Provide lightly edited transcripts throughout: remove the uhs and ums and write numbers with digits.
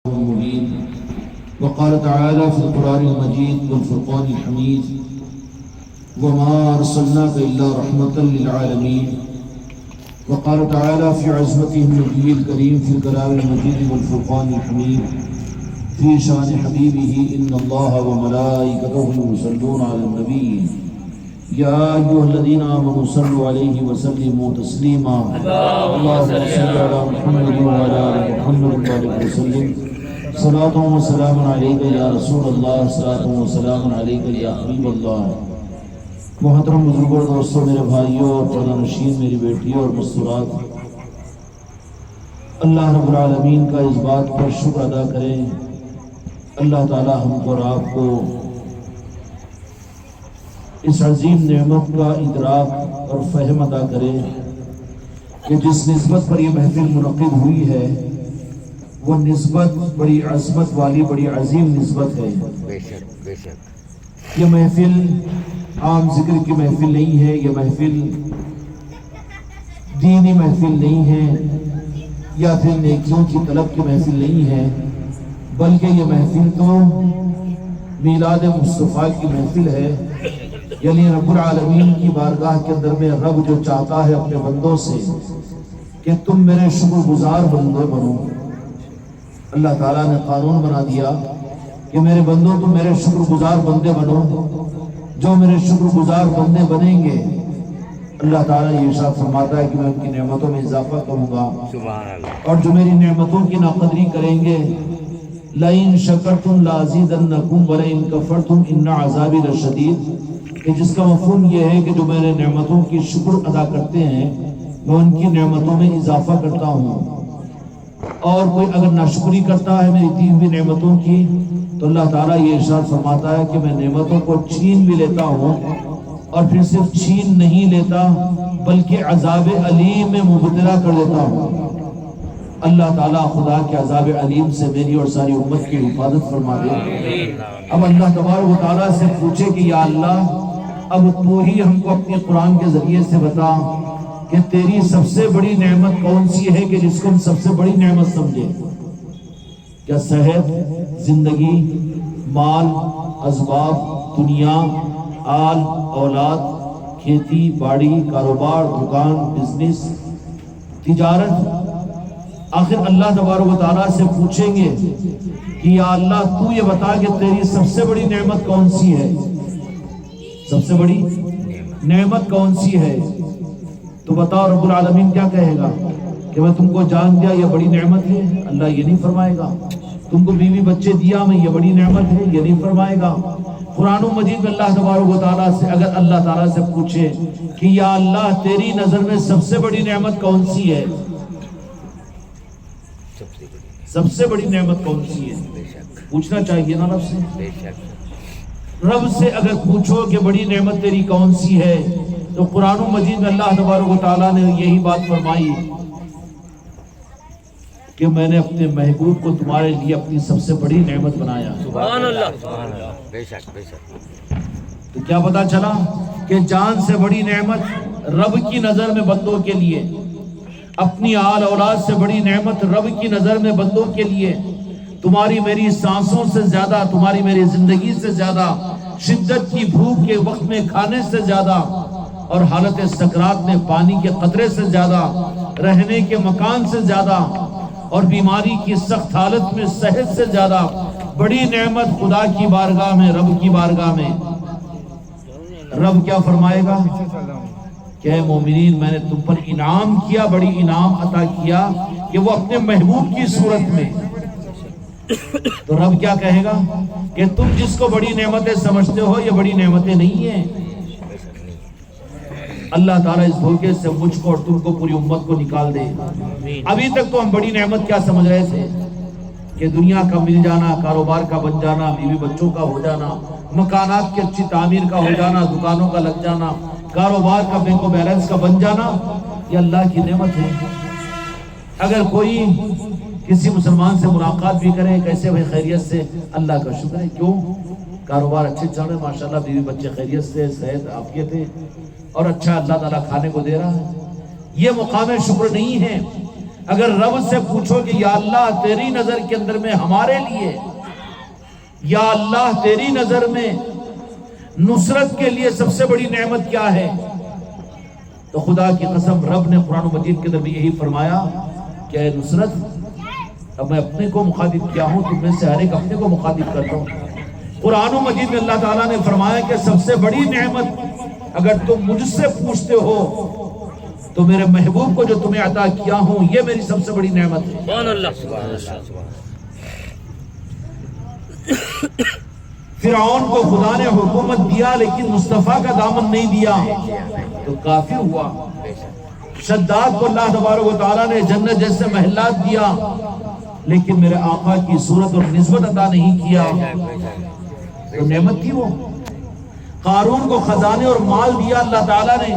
المبين. وقال تعالى في القرآن المجيد والفرقان الحميد: وما أرسلناك إلا رحمة للعالمين. وقال تعالى في عظمته النبي الكريم في الكلام المجيد والفرقان الحميد في شان حبيبه: إن الله وملائكته يصلون على النبي يا أيها الذين آمنوا صلوا عليه وسلموا تسليما. اللهم صل على محمد وعلى آل محمد وبارك وسلم. صلاة وسلام عليك يا رسول اللہ، صلاة وسلام عليك يا حبیب اللہ. محترم بزرگوں، دوستوں، میرے بھائیوں اور پردہ نشین میری بیٹیوں اور مستورات، اللہ رب العالمین کا اس بات پر شکر ادا کریں. اللہ تعالی ہم کو اور آپ کو اس عظیم نعمت کا ادراک اور فہم عطا کرے کہ جس نسبت پر یہ محفل منعقد ہوئی ہے وہ نسبت بڑی عظمت والی، بڑی عظیم نسبت ہے. بے شک یہ محفل عام ذکر کی محفل نہیں ہے، یہ محفل دینی محفل نہیں ہے، یا پھر نیکیوں کی طلب کی محفل نہیں ہے، بلکہ یہ محفل تو میلاد مصطفیٰ کی محفل ہے. یعنی رب العالمین کی بارگاہ کے اندر میں رب جو چاہتا ہے اپنے بندوں سے کہ تم میرے شکر گزار بندے بنو. اللہ تعالیٰ نے قانون بنا دیا کہ میرے بندوں تم میرے شکر گزار بندے بنو. جو میرے شکر گزار بندے بنیں گے، اللہ تعالیٰ یہ ارشاد فرماتا ہے کہ میں ان کی نعمتوں میں اضافہ کروں گا. سبحان اللہ. اور جو میری نعمتوں کی ناقدری کریں گے، لَإِن شَكَرْتُمْ لَأَزِيدَنَّكُمْ وَلَئِن كَفَرْتُمْ إِنَّ عَذَابِي لَشَدِيدٌ. کہ جس کا مفہوم یہ ہے کہ جو میرے نعمتوں کی شکر ادا کرتے ہیں میں ان کی نعمتوں میں اضافہ کرتا ہوں، اور کوئی اگر ناشکری کرتا ہے میری دی ہوئی نعمتوں کی تو اللہ تعالیٰ یہ ارشاد فرماتا ہے کہ میں نعمتوں کو چھین بھی لیتا ہوں، اور پھر صرف چھین نہیں لیتا بلکہ عذاب علیم میں مبتلا کر دیتا ہوں. اللہ تعالیٰ خدا کے عذاب علیم سے میری اور ساری امت کی حفاظت فرما دے. اب اللہ تبارک و تعالیٰ سے پوچھے کہ یا اللہ، اب تو ہی ہم کو اپنے قرآن کے ذریعے سے بتا کہ تیری سب سے بڑی نعمت کون سی ہے کہ جس کو ہم سب سے بڑی نعمت سمجھے. کیا صحت، زندگی، مال، اسباب، دنیا، آل، اولاد، کھیتی باڑی، کاروبار، دکان، بزنس، تجارت؟ آخر اللہ تبارک و تعالیٰ سے پوچھیں گے کہ یا اللہ تو یہ بتا کہ تیری سب سے بڑی نعمت کون سی ہے، سب سے بڑی نعمت کون سی ہے. تو بتاؤ رب العالمین کیا کہے گا کہ میں تم کو جان دیا، یہ بڑی نعمت ہے؟ اللہ یہ نہیں فرمائے گا. تم کو بیوی بچے دیا میں، یہ بڑی نعمت ہے؟ یہ نہیں فرمائے گا. قرآن مجید میں اللہ تبارک و تعالیٰ سے اگر اللہ تعالیٰ سے پوچھے کہ یا اللہ تیری نظر میں سب سے بڑی نعمت کون سی ہے، سب سے بڑی نعمت کون سی ہے، پوچھنا چاہیے نا رب سے. بے شک رب سے اگر پوچھو کہ بڑی نعمت تیری کون سی ہے تو قرآن مجید میں اللہ تبارک و تعالیٰ نے یہی بات فرمائی کہ میں نے اپنے محبوب کو تمہارے لیے اپنی سب سے بڑی نعمت بنایا. سبحان اللہ. سبحان اللہ. بے شک بے شک. تو کیا پتا چلا کہ جان سے بڑی نعمت رب کی نظر میں بندوں کے لیے، اپنی آل اولاد سے بڑی نعمت رب کی نظر میں بندوں کے لیے، تمہاری میری سانسوں سے زیادہ، تمہاری میری زندگی سے زیادہ، شدت کی بھوک کے وقت میں کھانے سے زیادہ، اور حالت سکرات میں پانی کے قطرے سے زیادہ، رہنے کے مکان سے زیادہ، اور بیماری کی سخت حالت میں صحت سے زیادہ بڑی نعمت خدا کی بارگاہ میں، رب کی بارگاہ میں. رب کیا فرمائے گا کہ اے مومنین، میں نے تم پر انعام کیا، بڑی انعام عطا کیا کہ وہ اپنے محبوب کی صورت میں. تو رب کیا کہے گا کہ تم جس کو بڑی نعمتیں سمجھتے ہو یہ بڑی نعمتیں نہیں ہیں. اللہ تعالیٰ اس دھوکے سے مجھ کو اور تم کو، پوری امت کو نکال دے. ابھی تک تو ہم بڑی نعمت کیا سمجھ رہے تھے کہ دنیا کا مل جانا، کاروبار کا بن جانا، بیوی بچوں کا ہو جانا، مکانات کی اچھی تعمیر کا ہو جانا، دکانوں کا لگ جانا، کاروبار کا بینک و بیلنس کا بن جانا، یہ اللہ کی نعمت ہے. اگر کوئی کسی مسلمان سے ملاقات بھی کرے، کیسے بھائی خیریت سے، اللہ کا شکر ہے. کیوں؟ کاروبار اچھے چل رہے، ماشاءاللہ، بیوی بچے خیریت سے، صحت عافیت ہے، اور اچھا اللہ تعالیٰ کھانے کو دے رہا ہے. یہ مقام شکر نہیں ہے. اگر رب سے پوچھو کہ یا اللہ تیری نظر کے اندر میں ہمارے لیے، یا اللہ تیری نظر میں نصرت کے لیے سب سے بڑی نعمت کیا ہے، تو خدا کی قسم رب نے قرآن مجید کے اندر بھی یہی فرمایا کہ اے نصرت، اب میں اپنے کو مخاطب کیا ہوں، تم میں سے ہر ایک اپنے کو مخاطب کرتا ہوں۔ قرآن مجید میں اللہ تعالیٰ نے فرمایا کہ سب سے بڑی نعمت اگر تم مجھ سے پوچھتے ہو تو میرے محبوب کو جو تمہیں عطا کیا ہوں یہ میری سب سے بڑی نعمت ہے۔ سبحان اللہ، سبحان اللہ، سبحان فرعون کو خدا نے حکومت دیا لیکن مصطفیٰ کا دامن نہیں دیا تو کافر ہوا۔ شداد کو اللہ تبارک و تعالیٰ نے جنت جیسے محلات دیا لیکن میرے آقا کی صورت اور نسبت عطا نہیں کیا تو نعمت تھی وہ۔ قارون کو خزانے اور مال دیا اللہ تعالیٰ نے،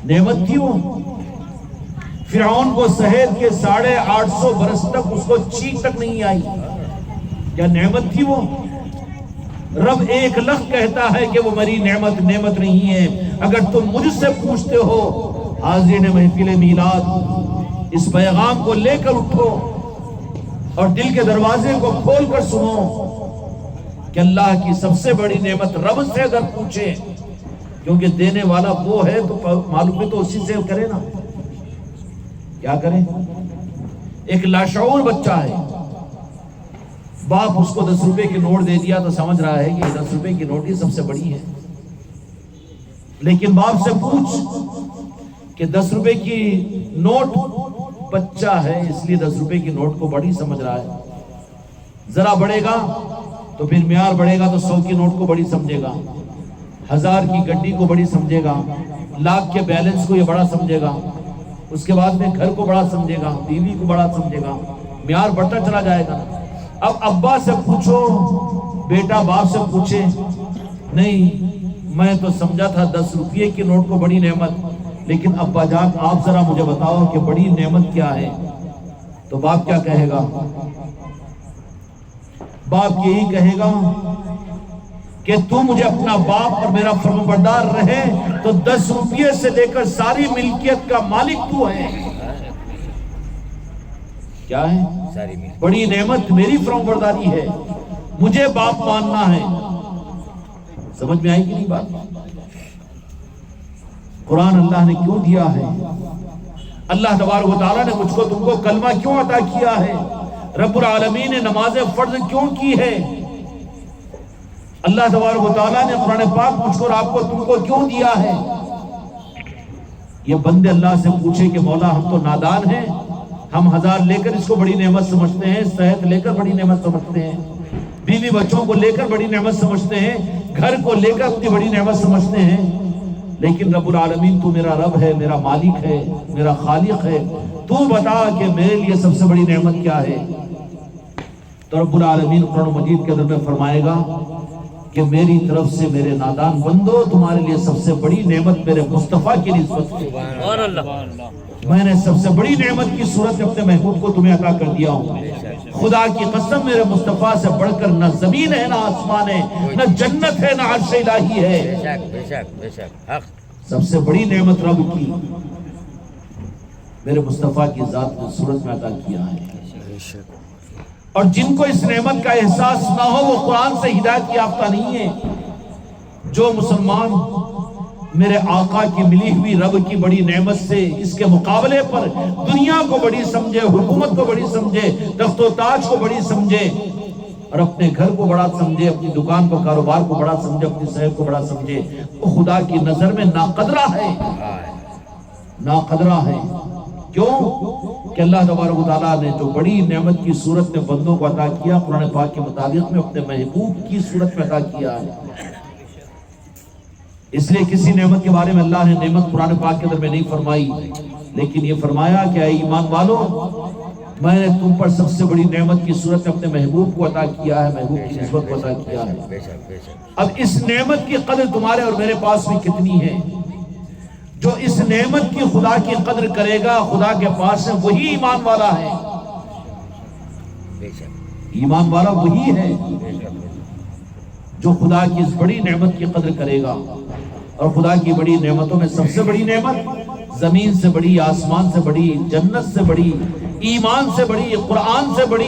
نعمت تھی وہ۔ فرعون کو صحت کے 850 برس تک اس کو چیخ تک نہیں آئی، کیا نعمت تھی وہ؟ رب 1 لخت کہتا ہے کہ وہ میری نعمت نہیں ہے۔ اگر تم مجھ سے پوچھتے ہو، حاضرین محفل میلاد، اس پیغام کو لے کر اٹھو اور دل کے دروازے کو کھول کر سنو کہ اللہ کی سب سے بڑی نعمت رب سے اگر پوچھے، کیونکہ دینے والا وہ ہے تو معلوم ہے تو اسی سے کرے نا، کیا کریں؟ ایک لاشعور بچہ ہے، باپ اس کو 10 روپے کی نوٹ دے دیا تو سمجھ رہا ہے کہ 10 روپے کی نوٹ ہی سب سے بڑی ہے، لیکن باپ سے پوچھ کہ 10 روپے کی نوٹ، بچہ ہے اس لیے 10 روپے کی نوٹ کو بڑی سمجھ رہا ہے، ذرا بڑھے گا تو پھر معیار بڑھے گا تو 100 کی نوٹ کو بڑی سمجھے گا، 1000 کی گڈی کو بڑی سمجھے گا، لاکھ کے بیلنس کو یہ بڑا سمجھے گا، اس کے بعد میں گھر کو بڑا سمجھے گا، بیوی کو بڑا سمجھے گا، معیار بڑھتا چلا جائے گا۔ اب ابا سے پوچھو، بیٹا باپ سے پوچھے، نہیں میں تو سمجھا تھا 10 روپے کی نوٹ کو بڑی نعمت، لیکن ابا جان آپ ذرا مجھے بتاؤ کہ بڑی نعمت کیا ہے، تو باپ کیا کہے گا؟ باپ یہی کہے گا کہ تو مجھے اپنا باپ اور میرا فرمانبردار رہے تو 10 روپے سے لے کر ساری ملکیت کا مالک تو ہے۔ کیا ہے؟ بڑی نعمت میری فرمانبرداری ہے، مجھے باپ ماننا ہے۔ سمجھ میں آئی کہ نہیں بات؟ قرآن اللہ نے کیوں دیا ہے؟ اللہ تبارک و تعالیٰ نے مجھ کو تم کو کلمہ کیوں عطا کیا ہے؟ رب العالمین نے نماز فرض کیوں کی ہے؟ اللہ تبارک و تعالیٰ نے قرآن پاک مجھ کو اور آپ کو تم کو کیوں دیا ہے؟ یہ بندے اللہ سے پوچھے کہ مولا ہم تو نادان ہیں، ہم 1000 لے کر اس کو بڑی نعمت سمجھتے ہیں، صحت لے کر بڑی نعمت سمجھتے ہیں، بیوی بچوں کو لے کر بڑی نعمت سمجھتے ہیں، گھر کو لے کر اپنی بڑی نعمت سمجھتے ہیں، لیکن رب العالمین تو میرا رب ہے، میرا مالک ہے، میرا خالق ہے، تو بتا کہ میرے لیے سب سے بڑی نعمت کیا ہے؟ تو رب العالمین قرآن مجید کے اندر میں فرمائے گا کہ میری طرف سے میرے نادان بندو تمہارے لیے سب سے بڑی نعمت میرے مصطفیٰ کی نسبت ہے۔ سبحان اللہ، میں نے سب سے بڑی نعمت کی صورت میں اپنے محبوب کو تمہیں عطا کر دیا ہوں۔ خدا کی قسم میرے مصطفیٰ سے بڑھ کر نہ زمین ہے، نہ آسمان ہے، نہ جنت ہے، نہ عرش الہی ہے۔ بے شک حق، سب سے بڑی نعمت رب کی میرے مصطفیٰ کی ذات کی صورت میں عطا کیا ہے۔ اور جن کو اس نعمت کا احساس نہ ہو وہ قرآن سے ہدایت یافتہ نہیں ہے۔ جو مسلمان میرے آقا کی ملی ہوئی رب کی بڑی نعمت سے اس کے مقابلے پر دنیا کو بڑی سمجھے، حکومت کو بڑی سمجھے، تخت و تاج کو بڑی سمجھے، اور اپنے گھر کو بڑا سمجھے، اپنی دکان کو، کاروبار کو بڑا سمجھے، اپنی صحت کو بڑا سمجھے، وہ خدا کی نظر میں ناقدرہ ہے، ناقدرہ ہے۔ کیوں کہ اللہ تبارک و تعالیٰ نے جو بڑی نعمت کی صورت میں بندوں کو عطا کیا، قرآن پاک کے مطابق میں اپنے محبوب کی صورت میں عطا کیا ہے۔ اس لیے کسی نعمت کے بارے میں اللہ نے نعمت قرآن پاک کے اندر میں نہیں فرمائی، لیکن یہ فرمایا کہ اے ایمان والو، میں نے تم پر سب سے بڑی نعمت کی صورت میں اپنے محبوب کو عطا کیا ہے، محبوب کی نسبت کو عطا کیا ہے۔ اب اس نعمت کی قدر تمہارے اور میرے پاس بھی کتنی ہے؟ جو اس نعمت کی خدا کی قدر کرے گا خدا کے پاس ہے، وہی ایمان والا ہے۔ ایمان والا وہی ہے جو خدا کی اس بڑی نعمت کی قدر کرے گا۔ اور خدا کی بڑی نعمتوں میں سب سے بڑی نعمت زمین سے بڑی، آسمان سے بڑی، جنت سے بڑی، ایمان سے بڑی، قرآن سے بڑی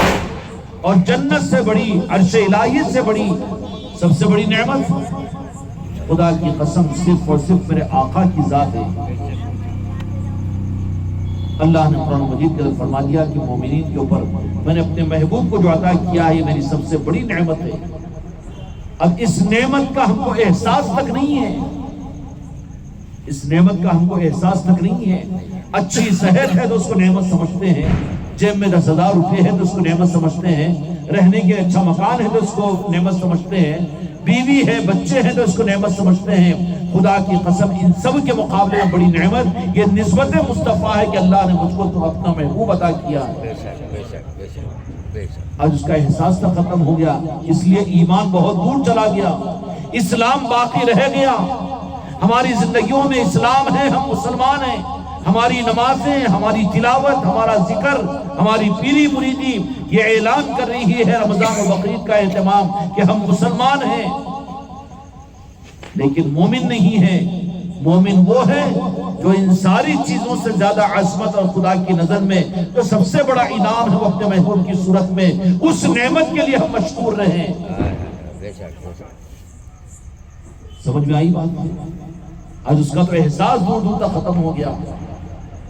اور جنت سے بڑی، عرش الہی سے بڑی سب سے بڑی نعمت خدا کی قسم صرف اور صرف میرے آقا کی ذات ہے۔ اللہ نے قرآن مجید کے اندر فرما دیا کہ مومنین کے اوپر میں نے اپنے محبوب کو جو عطا کیا ہے یہ میری سب سے بڑی نعمت ہے۔ اب اس نعمت کا ہم کو احساس تک نہیں ہے، اس نعمت کا ہم کو احساس تک نہیں ہے۔ اچھی صحت ہے تو اس کو نعمت سمجھتے ہیں، جیب میں 10,000 روپے ہے تو اس کو نعمت سمجھتے ہیں، رہنے کے اچھا مکان ہے تو اس کو نعمت سمجھتے ہیں، بیوی ہے، بچے ہیں تو اس کو نعمت سمجھتے ہیں۔ خدا کی قسم ان سب کے مقابلے میں بڑی نعمت یہ نسبت مصطفیٰ ہے کہ اللہ نے مجھ کو تو اپنا محبوب عطا کیا ہے۔ بے شک بے شک بے شک بے شک۔ آج اس کا احساس تک ختم ہو گیا، اس لیے ایمان بہت دور چلا گیا، اسلام باقی رہ گیا۔ ہماری زندگیوں میں اسلام ہے، ہم مسلمان ہیں، ہماری نمازیں، ہماری تلاوت، ہمارا ذکر، ہماری پیری مریدی یہ اعلان کر رہی ہے رمضان و بقرعید کا اہتمام کہ ہم مسلمان ہیں، لیکن مومن نہیں ہے۔ مومن وہ ہے جو ان ساری چیزوں سے زیادہ عظمت اور خدا کی نظر میں جو سب سے بڑا انعام ہے وہ اپنے محبوب کی صورت میں اس نعمت کے لیے ہم مشکور رہیں۔ بے شک بے شک۔ سمجھ میں آئی بات؟ آج اس کا تو احساس دور دور تک ختم ہو گیا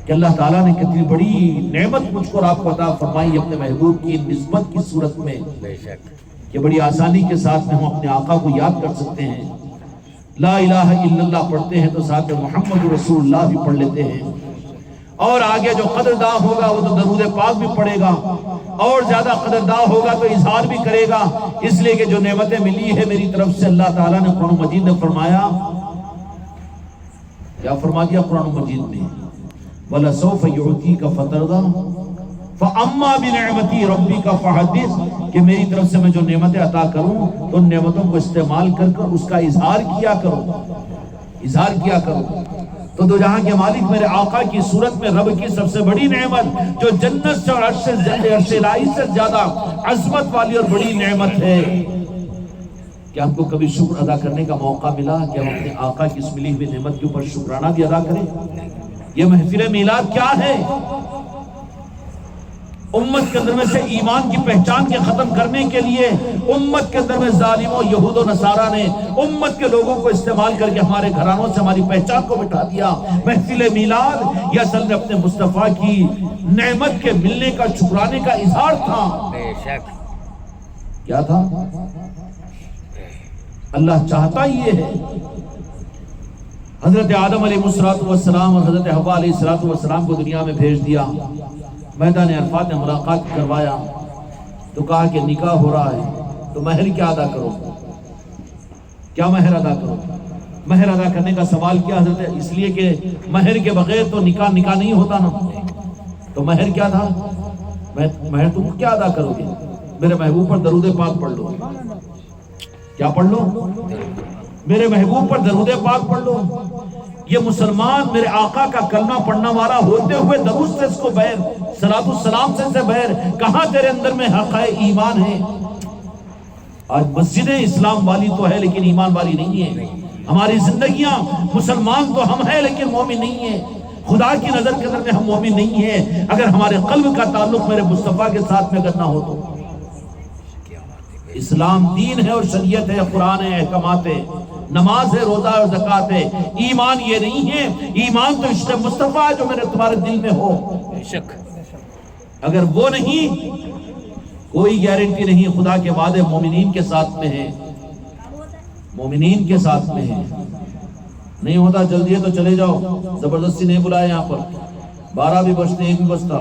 کہ اللہ تعالیٰ نے کتنی بڑی نعمت مجھ کو اور آپ کو عطا فرمائی اپنے محبوب کی نسبت کی صورت میں بے شک کہ بڑی آسانی کے ساتھ میں ہم اپنے آقا کو یاد کر سکتے ہیں۔ لا الہ الا اللہ پڑھتے ہیں تو ساتھ میں محمد رسول اللہ بھی پڑھ لیتے ہیں، اور آگے جو قدرداں ہوگا وہ تو درود پاک بھی پڑھے گا، اور زیادہ قدرداں ہوگا تو اظہار بھی کرے گا، اس لیے کہ جو نعمتیں ملی ہے میری طرف سے اللہ تعالیٰ نے قرآن مجید نے فرمایا، کیا فرما دیا قرآن مجید میں؟ وَلَسَوْفَ يُعْتِيكَ فَتَرْضَىٰ فَأَمَّا بِنِعْمَتِ رَبِّكَ فَحَدِّثْ کہ میری طرف سے میں جو نعمتیں عطا کروں تو ان نعمتوں کو استعمال کر کر اس کا اظہار کیا کرو، اظہار کیا کرو۔ تو دو جہاں کے مالک میرے آقا کی صورت میں رب کی سب سے بڑی نعمت جو جنت سے اور عرش الہی سے زیادہ عظمت والی اور بڑی نعمت ہے، کیا ہم کو کبھی شکر ادا کرنے کا موقع ملا کہ ہم اپنے آقا کی اس ملی ہوئی نعمت کے اوپر شکرانہ بھی ادا کریں؟ یہ محفل میلاد کیا ہے؟ امت کے اندر میں سے ایمان کی پہچان کے ختم کرنے کے لیے امت کے اندر میں ظالموں یہود و نصارہ نے امت کے لوگوں کو استعمال کر کے ہمارے گھرانوں سے ہماری پہچان کو مٹا دیا۔ محفل میلاد یہ اصل میں اپنے مصطفیٰ کی نعمت کے ملنے کا شکرانے کا اظہار تھا۔ بے شک۔ کیا تھا؟ اللہ چاہتا یہ ہے۔ حضرت آدم علیہ السلام اور حضرت حوا علیہ السلام کو دنیا میں بھیج دیا، میدان عرفات میں ملاقات کروایا تو کہا کہ نکاح ہو رہا ہے تو مہر کیا ادا کرو؟ کیا مہر ادا کرو؟ مہر ادا کرنے کا سوال کیا حضرت؟ اس لیے کہ مہر کے بغیر تو نکاح نہیں ہوتا نا۔ تو مہر کیا تھا؟ مہر تم کیا ادا کرو گے؟ میرے محبوب پر درود پاک پڑھ لو۔ کیا پڑھ لو؟ میرے محبوب پر درود پاک پڑھ لو۔ یہ مسلمان میرے آقا کا کلمہ پڑھنا والا ہوتے ہوئے درود سے اس کو بیر، صلاۃ السلام سے بیر، کہاں تیرے اندر میں حق ایمان ہے؟ آج مسجد اسلام والی تو ہے لیکن ایمان والی نہیں ہے۔ ہماری زندگیاں مسلمان تو ہم ہیں لیکن مومن نہیں ہیں۔ خدا کی نظر کے اندر میں ہم مومن نہیں ہیں اگر ہمارے قلب کا تعلق میرے مصطفیٰ کے ساتھ میں اگر نہ ہو تو۔ اسلام دین ہے اور شریعت ہے، قرآن ہے، احکامات ہے، نماز ہے، روزہ اور زکوٰۃ ہے۔ ایمان یہ نہیں ہے، ایمان تو عشق مصطفیٰ جو میرے تمہارے دل میں ہو۔ اگر وہ نہیں کوئی گارنٹی نہیں۔ خدا کے وعدے مومنین کے ساتھ میں ہیں، مومنین کے ساتھ میں ہیں۔ نہیں ہوتا جلدی ہے تو چلے جاؤ، زبردستی نہیں بلایا یہاں پر۔ 12 بھی بجتے 1 بھی بجتا۔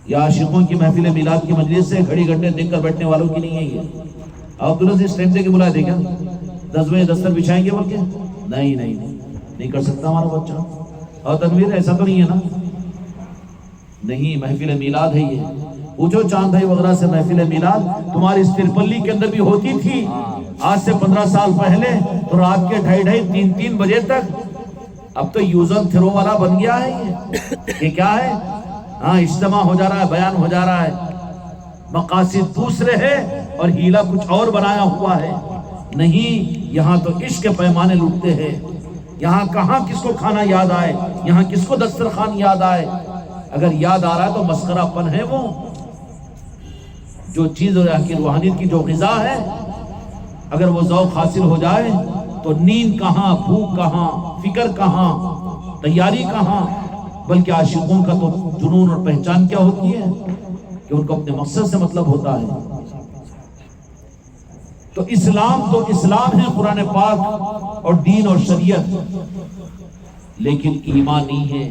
یا عاشقوں کی محفل میلاد کی مجلس سے گھڑی گھنٹے دیکھ کر بیٹھنے والوں کی نہیں ہے یہ۔ عبداللہ سے اس ٹائم سے کہ بلائے تھے کیا 10 بجے دستر بچھائیں گے بلکہ نہیں کر سکتا ہمارا بچہ۔ اور تنویر ایسا تو نہیں ہے نا؟ نہیں، محفل میلاد ہے یہ۔ پوچھو چاند بھائی وغیرہ سے، محفل میلاد تمہاری اس ترپلی کے اندر بھی ہوتی تھی آج سے 15 سال پہلے، تو رات کے 2:30 3 بجے تک۔ اب تو یوز اینڈ تھرو والا بن گیا ہے یہ کیا ہے؟ ہاں، اجتماع ہو جا رہا ہے، بیان ہو جا رہا ہے، مقاصد دوسرے ہے اور ہیلا کچھ اور بنایا ہوا ہے۔ نہیں، یہاں تو عشق کے پیمانے لوٹتے ہیں، یہاں کہاں کس کو کھانا یاد آئے، یہاں کس کو دسترخوان یاد آئے؟ اگر یاد آ رہا ہے تو مسخرہ پن ہے وہ جو چیز کی روحانیت کی جو غذا ہے، اگر وہ ذوق حاصل ہو جائے تو نیند کہاں، بھوک کہاں، فکر کہاں، تیاری کہاں؟ بلکہ عاشقوں کا تو جنون اور پہچان کیا ہوتی ہے کہ ان کو اپنے مقصد سے مطلب ہوتا ہے۔ تو اسلام ہے قرآن پاک اور دین اور شریعت، لیکن ایمان نہیں ہے،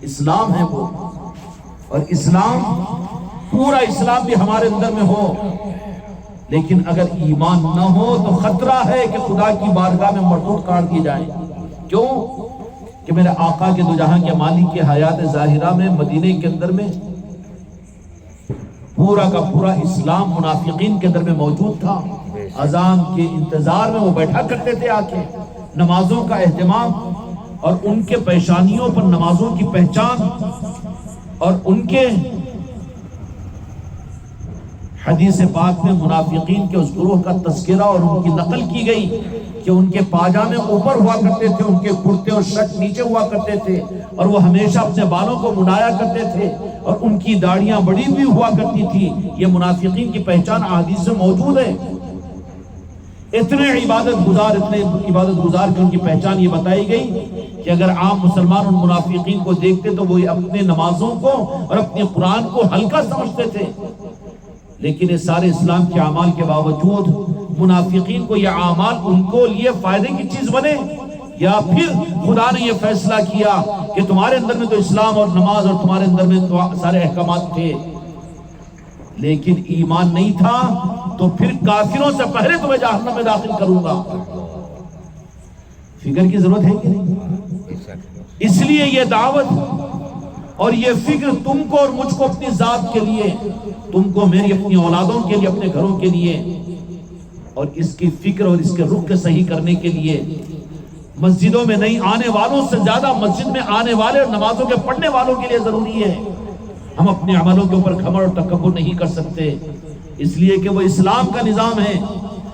اسلام ہے وہ۔ اور اسلام، پورا اسلام بھی ہمارے اندر میں ہو، لیکن اگر ایمان نہ ہو تو خطرہ ہے کہ خدا کی بارگاہ میں مردود کاٹ دی جائے۔ کیوں؟ کہ میرے آقا کے دو جہاں کے مالک کے حیات ظاہرہ میں، مدینے کے اندر میں پورا کا پورا اسلام منافقین کے اندر میں موجود تھا۔ اذان کے انتظار میں وہ بیٹھا کرتے تھے آ کے، نمازوں کا اہتمام اور ان کے پیشانیوں پر نمازوں کی پہچان، اور ان کے حدیث پاک میں منافقین کے اس گروہ کا تذکرہ اور ان کی نقل کی گئی کہ ان کے پاجامے اوپر ہوا کرتے تھے، ان کے کرتے اور شرٹ نیچے ہوا کرتے تھے، اور وہ ہمیشہ اپنے بالوں کو منایا کرتے تھے، اور ان کی داڑیاں بڑی ہوئی ہوا کرتی تھی۔ یہ منافقین کی پہچان احادیث میں موجود ہے۔ اتنے عبادت گزار کہ ان کی پہچان یہ بتائی گئی کہ اگر عام مسلمان ان منافقین کو دیکھتے تو وہ اپنے نمازوں کو اور اپنے قرآن کو ہلکا سمجھتے تھے، لیکن یہ سارے اسلام کے اعمال کے باوجود منافقین کو یہ اعمال ان کو لیے فائدے کی چیز بنے، یا پھر خدا نے یہ فیصلہ کیا کہ تمہارے اندر میں تو اسلام اور نماز اور تمہارے اندر میں تو سارے احکامات تھے، لیکن ایمان نہیں تھا، تو پھر کافروں سے پہلے تمہیں جہنم میں داخل کروں گا۔ فکر کی ضرورت ہے کہ نہیں؟ اس لیے یہ دعوت اور یہ فکر تم کو اور مجھ کو اپنی ذات کے لیے، تم کو میری اپنی اولادوں کے لیے، اپنے گھروں کے لیے، اور اس کی فکر اور اس کے رخ کے صحیح کرنے کے لیے مسجدوں میں نہیں آنے والوں سے زیادہ مسجد میں آنے والے اور نمازوں کے پڑھنے والوں کے لیے ضروری ہے۔ ہم اپنے عملوں کے اوپر گھمنڈ اور تکبر نہیں کر سکتے، اس لیے کہ وہ اسلام کا نظام ہے۔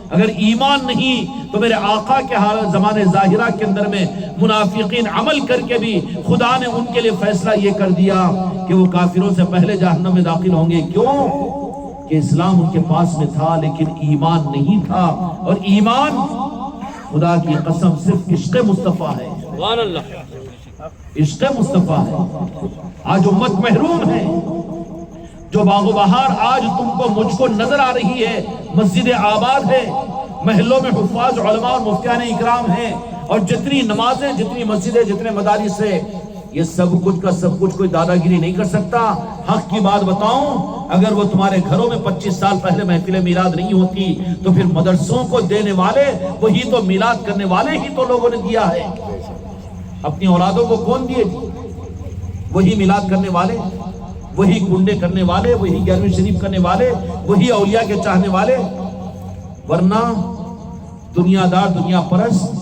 اگر ایمان نہیں تو میرے آقا کے حالت زمانے ظاہرہ کے اندر میں منافقین عمل کر کے بھی خدا نے ان کے لیے فیصلہ یہ کر دیا کہ وہ کافروں سے پہلے جہنم میں داخل ہوں گے۔ کیوں؟ کہ اسلام ان کے پاس میں تھا لیکن ایمان نہیں تھا، اور ایمان خدا کی قسم صرف عشق مصطفیٰ ہے، سبحان اللہ، عشق مصطفیٰ ہے۔ آج امت محروم ہے، جو باغ و بہار آج تم کو مجھ کو نظر آ رہی ہے، مسجد آباد ہے، محلوں میں حفاظ علماء اور مفتیان اکرام ہیں، اور جتنی نمازیں، جتنی مسجدیں، جتنے مدارس ہیں، یہ سب کچھ کا سب کچھ کوئی دادا گیری نہیں کر سکتا۔ حق کی بات بتاؤں، اگر وہ تمہارے گھروں میں 25 سال پہلے محفل میلاد نہیں ہوتی تو پھر مدرسوں کو دینے والے وہی تو میلاد کرنے والے ہی تو لوگوں نے دیا ہے۔ اپنی اولادوں کو کون دیے؟ وہی میلاد کرنے والے، وہی کنڈے کرنے والے، وہی 11ویں شریف کرنے والے، وہی اولیاء کے چاہنے والے۔ ورنہ دنیا دار، دنیا پرست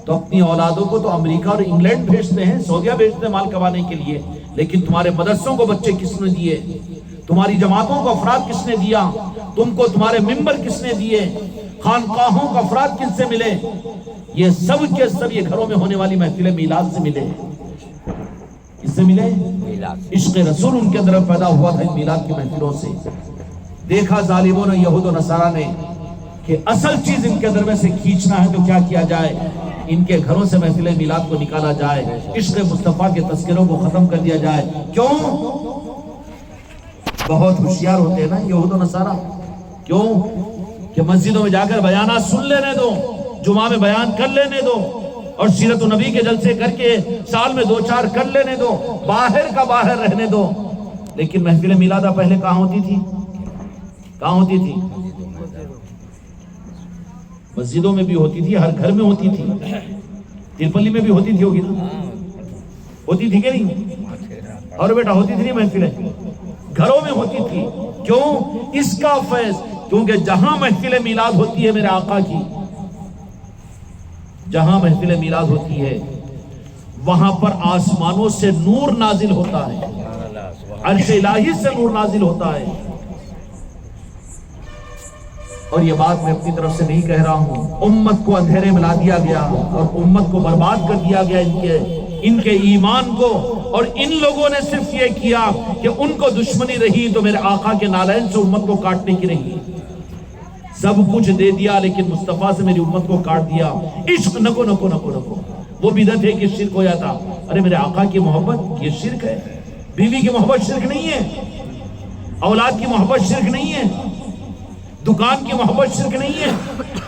تو اپنی اولادوں کو تو امریکہ اور انگلینڈ بھیجتے ہیں، سعودیہ بھیجتے ہیں مال کمانے کے لیے، لیکن تمہارے مدرسوں کو بچے کس نے دیے؟ تمہاری جماعتوں کو افراد کس نے دیا؟ تم کو تمہارے ممبر کس نے دیے؟ خانقاہوں کو افراد کس سے ملے؟ یہ سب کے سب یہ گھروں میں ہونے والی محفل میلاد سے ملے۔ کس سے ملے؟ عشق رسول ان کے اندر پیدا ہوا تھا ان میلاد کی محفلوں سے۔ دیکھا ظالموں نے، یہود و نصارہ نے، کہ اصل چیز ان کے اندر میں سے کھینچنا ہے تو کیا کیا جائے؟ ان کے گھروں سے محفل میلاد کو نکالا جائے، عشق مصطفیٰ کے تذکروں کو ختم کر دیا جائے۔ کیوں؟ بہت ہوشیار ہوتے ہیں نا یہود و نصارہ۔ کیوں؟ کہ مسجدوں میں جا کر بیانات سن لینے دو، جمعہ میں بیان کر لینے دو، اور سیرت النبی کے جلسے کر کے سال میں 2-4 کر لینے دو، باہر کا باہر رہنے دو۔ لیکن محفل میلادہ پہلے کہاں ہوتی تھی؟ کہاں ہوتی تھی؟ مسجدوں میں بھی ہوتی تھی، ہر گھر میں ہوتی تھی، ترپلی میں بھی ہوتی تھی، ہوگی نا؟ ہوتی تھی کہ نہیں؟ اور بیٹا ہوتی تھی نہیں محفلیں؟ گھروں میں ہوتی تھی۔ کیوں؟ اس کا فیض، کیونکہ جہاں محفل میلاد ہوتی ہے میرے آقا کی، جہاں محفل میلاد ہوتی ہے وہاں پر آسمانوں سے نور نازل ہوتا ہے، عرش الہی سے نور نازل ہوتا ہے۔ اور یہ بات میں اپنی طرف سے نہیں کہہ رہا ہوں، امت کو اندھیرے میں لا دیا گیا اور امت کو برباد کر دیا گیا ان کے ایمان کو، اور ان لوگوں نے صرف یہ کیا کہ ان کو دشمنی رہی تو میرے آقا کے نالین سے امت کو کاٹنے کی رہی، سب کچھ دے دیا لیکن مصطفیٰ سے میری امت کو کاٹ دیا۔ عشق نکو نکو نکو نکو، وہ بدعت ہے کہ شرک ہو جاتا، ارے میرے آقا کی محبت یہ شرک ہے، بیوی کی محبت شرک نہیں ہے، اولاد کی محبت شرک نہیں ہے، دکان کی محبت شرک نہیں ہے،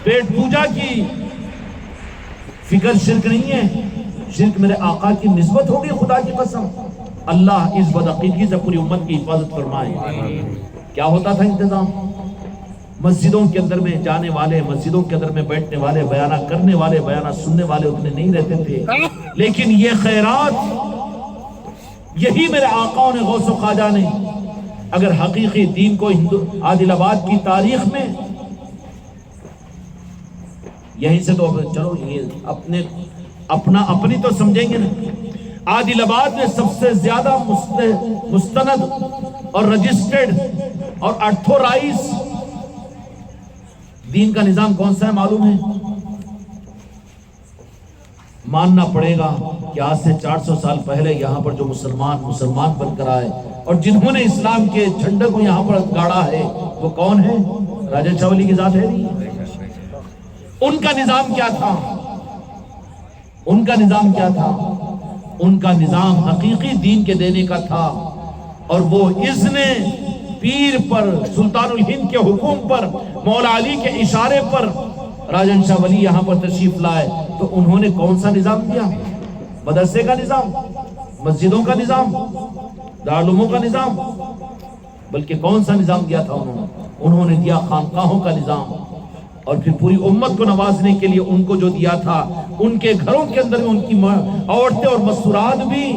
پیٹ پوجا کی فکر شرک نہیں ہے، شرک میرے آقا کی نسبت ہوگی۔ خدا کی قسم اللہ اس بدعقیدگی سے پوری امت کی حفاظت فرمائے۔ کیا ہوتا تھا انتظام؟ مسجدوں کے اندر میں جانے والے، مسجدوں کے اندر میں بیٹھنے والے، بیانہ کرنے والے، بیانہ سننے والے اتنے نہیں رہتے تھے، لیکن یہ خیرات، یہی میرے آقاؤں نے غوث و خواجہ نے اگر حقیقی دین کو عادل آباد کی تاریخ میں، یہیں سے تو چلو یہ اپنی تو سمجھیں گے نا، عادل آباد میں سب سے زیادہ مستند اور رجسٹرڈ اور ارتھورائز دین کا نظام کون سا ہے معلوم ہے؟ ماننا پڑے گا کہ آج سے 400 سال پہلے یہاں پر جو مسلمان بن کر آئے اور جنہوں نے اسلام کے جھنڈے کو یہاں پر گاڑا ہے وہ کون ہے؟ راجہ شاہ ولی کی ذات ہے نہیں؟ ان کا نظام کیا تھا؟ ان کا نظام کیا تھا؟ ان کا نظام حقیقی دین کے دینے کا تھا، اور وہ اذن پیر پر، سلطان الہند کے حکم پر، مولا علی کے اشارے پر راجن شاہ ولی یہاں پر تشریف لائے تو انہوں نے کون سا نظام دیا؟ مدرسے کا نظام، مسجدوں کا نظام، دارالعلوموں کا نظام، بلکہ کون سا نظام دیا تھا انہوں نے دیا خانقاہوں کا نظام، اور پھر پوری امت کو نوازنے کے لیے ان کو جو دیا تھا، ان کے گھروں کے اندر میں ان کی عورتیں اور مستورات بھی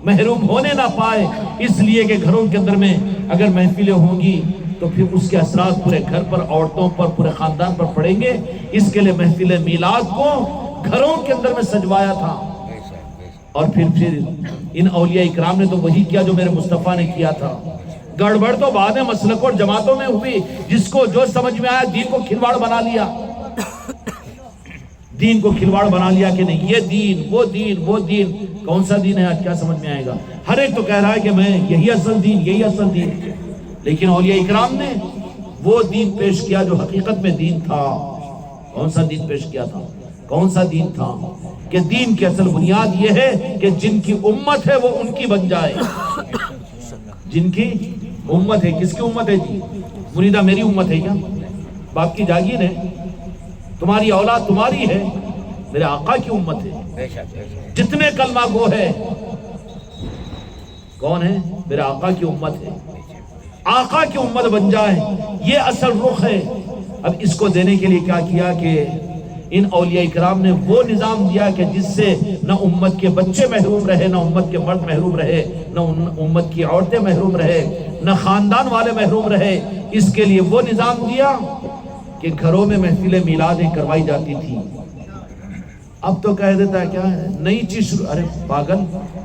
محروم ہونے نہ پائے، اس لیے کہ گھروں کے اندر میں اگر محفلیں ہوں گی تو پھر اس کے اثرات پورے گھر پر، عورتوں پر، پورے خاندان پر پڑیں گے، اس کے لیے محفل میلاد کو گھروں کے اندر میں سجوایا تھا۔ اور پھر ان اولیاء اکرام نے تو وہی کیا جو میرے مصطفیٰ نے کیا تھا۔ گڑبڑ تو بعد میں مسلک اور جماعتوں میں ہوئی، جس کو جو سمجھ میں آیا دین کو کھلواڑ بنا لیا، دین کو کھلواڑ بنا لیا کہ نہیں یہ دین، وہ دین، وہ دین، کون سا دین ہے آج کیا سمجھ میں آئے گا؟ ہر ایک تو کہہ رہا ہے کہ میں یہی اصل دین، یہی اصل دین، لیکن اولیاء اکرام نے وہ دین پیش کیا جو حقیقت میں دین تھا۔ کون سا دین پیش کیا تھا؟ کون سا دین تھا؟ کہ دین کی اصل بنیاد یہ ہے کہ جن کی امت ہے وہ ان کی بن جائے۔ جن کی امت ہے، کس کی امت ہے جی؟ مریدہ میری امت ہے کیا؟ باپ کی جاگیر ہے، تمہاری اولاد تمہاری ہے، میرے آقا کی امت ہے۔ جتنے کلمہ گو ہے کون ہے؟ میرے آقا کی امت ہے۔ آقا کی امت بن جائے، یہ اصل رخ ہے۔ اب اس کو دینے کے لیے کیا کیا کہ ان اولیاء اکرام نے وہ نظام دیا کہ جس سے نہ امت کے بچے محروم رہے، نہ امت کے مرد محروم رہے، نہ امت کی عورتیں محروم رہے، نہ خاندان والے محروم رہے۔ اس کے لیے وہ نظام دیا کہ گھروں میں محفل میلادیں کروائی جاتی تھی۔ اب تو کہہ دیتا ہے کیا ہے نئی چیز شروع، ارے پاگل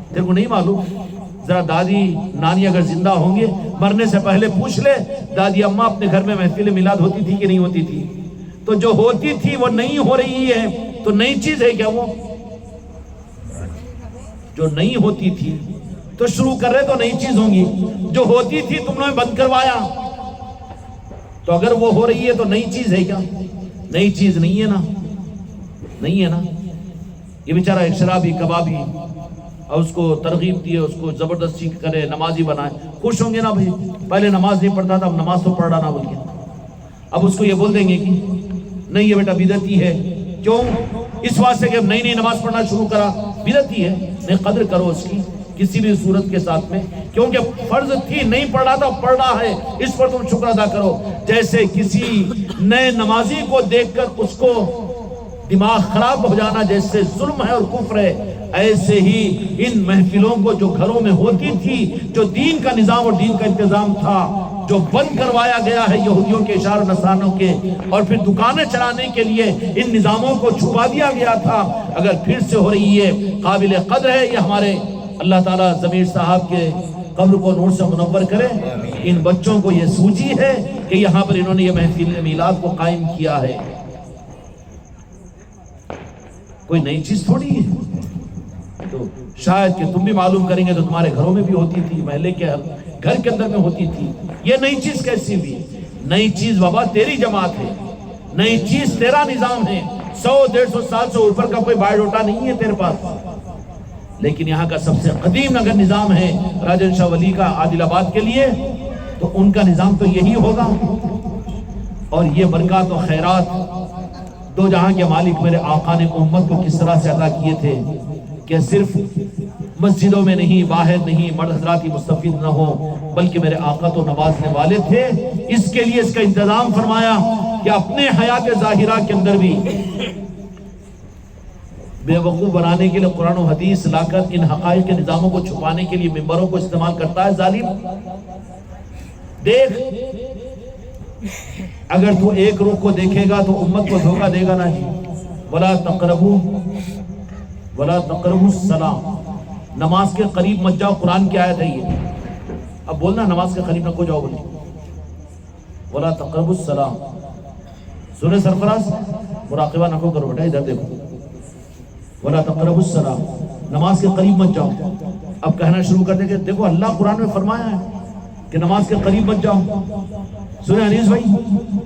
تیرے کو نہیں معلوم؟ ذرا دادی نانی اگر زندہ ہوں گے مرنے سے پہلے پوچھ لے دادی اماں اپنے گھر میں محفل میلاد ہوتی تھی کہ نہیں ہوتی تھی؟ تو جو ہوتی تھی وہ نہیں ہو رہی ہے تو نئی چیز ہے کیا؟ وہ جو نہیں ہوتی تھی تو شروع کر رہے تو نئی چیز ہوں گی، جو ہوتی تھی تم نے بند کروایا، تو اگر وہ ہو رہی ہے تو نئی چیز ہے کیا؟ نئی چیز نہیں ہے نا، نہیں ہے نا۔ یہ بیچارہ ایک شرابی کبابی اور اس کو ترغیب دیے، اس کو زبردستی کرے، نمازی بنائے، خوش ہوں گے نا بھائی؟ پہلے نماز نہیں پڑھتا تھا، اب نماز تو پڑھ رہا نا بول کے، اب اس کو یہ بول دیں گے کہ نہیں یہ بیٹا بدعتی ہے۔ کیوں؟ اس واسطے کہ اب نئی نئی نماز پڑھنا شروع کرا، بدعتی ہے۔ نہیں، قدر کرو اس کی کسی بھی صورت کے ساتھ میں، کیونکہ فرض تھی نہیں پڑھ رہا تھا پڑھ رہا ہے، اس پر تم شکر ادا کرو۔ جیسے کسی نئے نمازی کو دیکھ کر اس کو دماغ خراب ہو جانا جیسے ظلم ہے اور کفر ہے، ایسے ہی ان محفلوں کو جو گھروں میں ہوتی تھی، جو دین کا نظام اور دین کا انتظام تھا، جو بند کروایا گیا ہے یہودیوں کے اشاروں نصرانیوں کے، اور پھر دکانیں چلانے کے لیے ان نظاموں کو چھپا دیا گیا تھا، اگر پھر سے ہو رہی ہے قابل قدر ہے۔ یہ ہمارے اللہ تعالیٰ ضمیر صاحب کے قبر کو نور سے منور کرے. ان بچوں کو یہ سوجی ہے کہ یہاں پر انہوں نے یہ محفل میلاد کو قائم کیا ہے. کوئی نئی چیز تھوڑی ہے. تو شاید کہ تم بھی معلوم کریں گے تو تمہارے گھروں میں بھی ہوتی تھی, محلے کے گھر کے اندر میں ہوتی تھی. یہ نئی چیز کیسی ہوئی؟ نئی چیز بابا تیری جماعت ہے, نئی چیز تیرا نظام ہے. 100-150 سال سے اوپر کا کوئی بایو ڈاٹا نہیں ہے تیرے پاس. لیکن یہاں کا سب سے قدیم اگر نظام ہے راجن شاہ ولی کا عادل آباد کے لیے, تو ان کا نظام تو یہی ہوگا. اور یہ برکات و خیرات دو جہاں کے مالک میرے آقا نے امت کو کس طرح سے عطا کیے تھے کہ صرف مسجدوں میں نہیں, باہر نہیں, مرد حضرات ہی مستفید نہ ہو, بلکہ میرے آقا تو نوازنے والے تھے. اس کے لیے اس کا انتظام فرمایا کہ اپنے حیات ظاہرہ کے اندر بھی بے وقوف بنانے کے لیے قرآن و حدیث لا کر ان حقائق کے نظاموں کو چھپانے کے لیے ممبروں کو استعمال کرتا ہے ظالم. دیکھ, اگر تو ایک رخ کو دیکھے گا تو امت کو دھوکہ دے گا. نہیں, ولا تقربوا السلام, نماز کے قریب مت جاؤ. قرآن کی آیت ہے یہ. اب بولنا نماز کے قریب نہ کو جاؤ بولے. ولا تقربوا السلام, سورہ سرفراز, مراقبہ نہ کرو بیٹا, ادھر دیکھو. ولا تقربوا السلام, نماز کے قریب مت جاؤ. اب کہنا شروع کر دے کہ دیکھو اللہ قرآن میں فرمایا ہے کہ نماز کے قریب مت جاؤ. سورہ انیس بھائی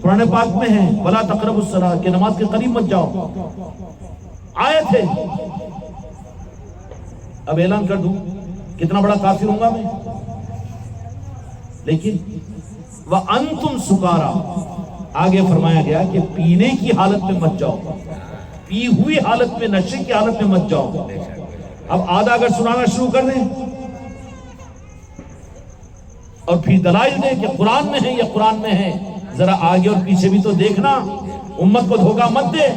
قرآن پاک میں ہے ولا تقربوا الصلاۃ کہ نماز کے قریب مت جاؤ. آیت ہے. اب اعلان کر دوں کتنا بڑا کافر ہوں گا میں. لیکن وَأَنْتُمْ سُكَارَىٰ آگے فرمایا گیا کہ پینے کی حالت میں مت جاؤ, پی ہوئی حالت میں, نشے کی حالت میں مت جاؤ. اب آدھا اگر سنانا شروع کر دیں اور پھر دلائل دیں کہ قرآن میں ہے, یہ قرآن میں ہے, ذرا آگے اور پیچھے بھی تو دیکھنا. امت کو دھوکہ مت دے.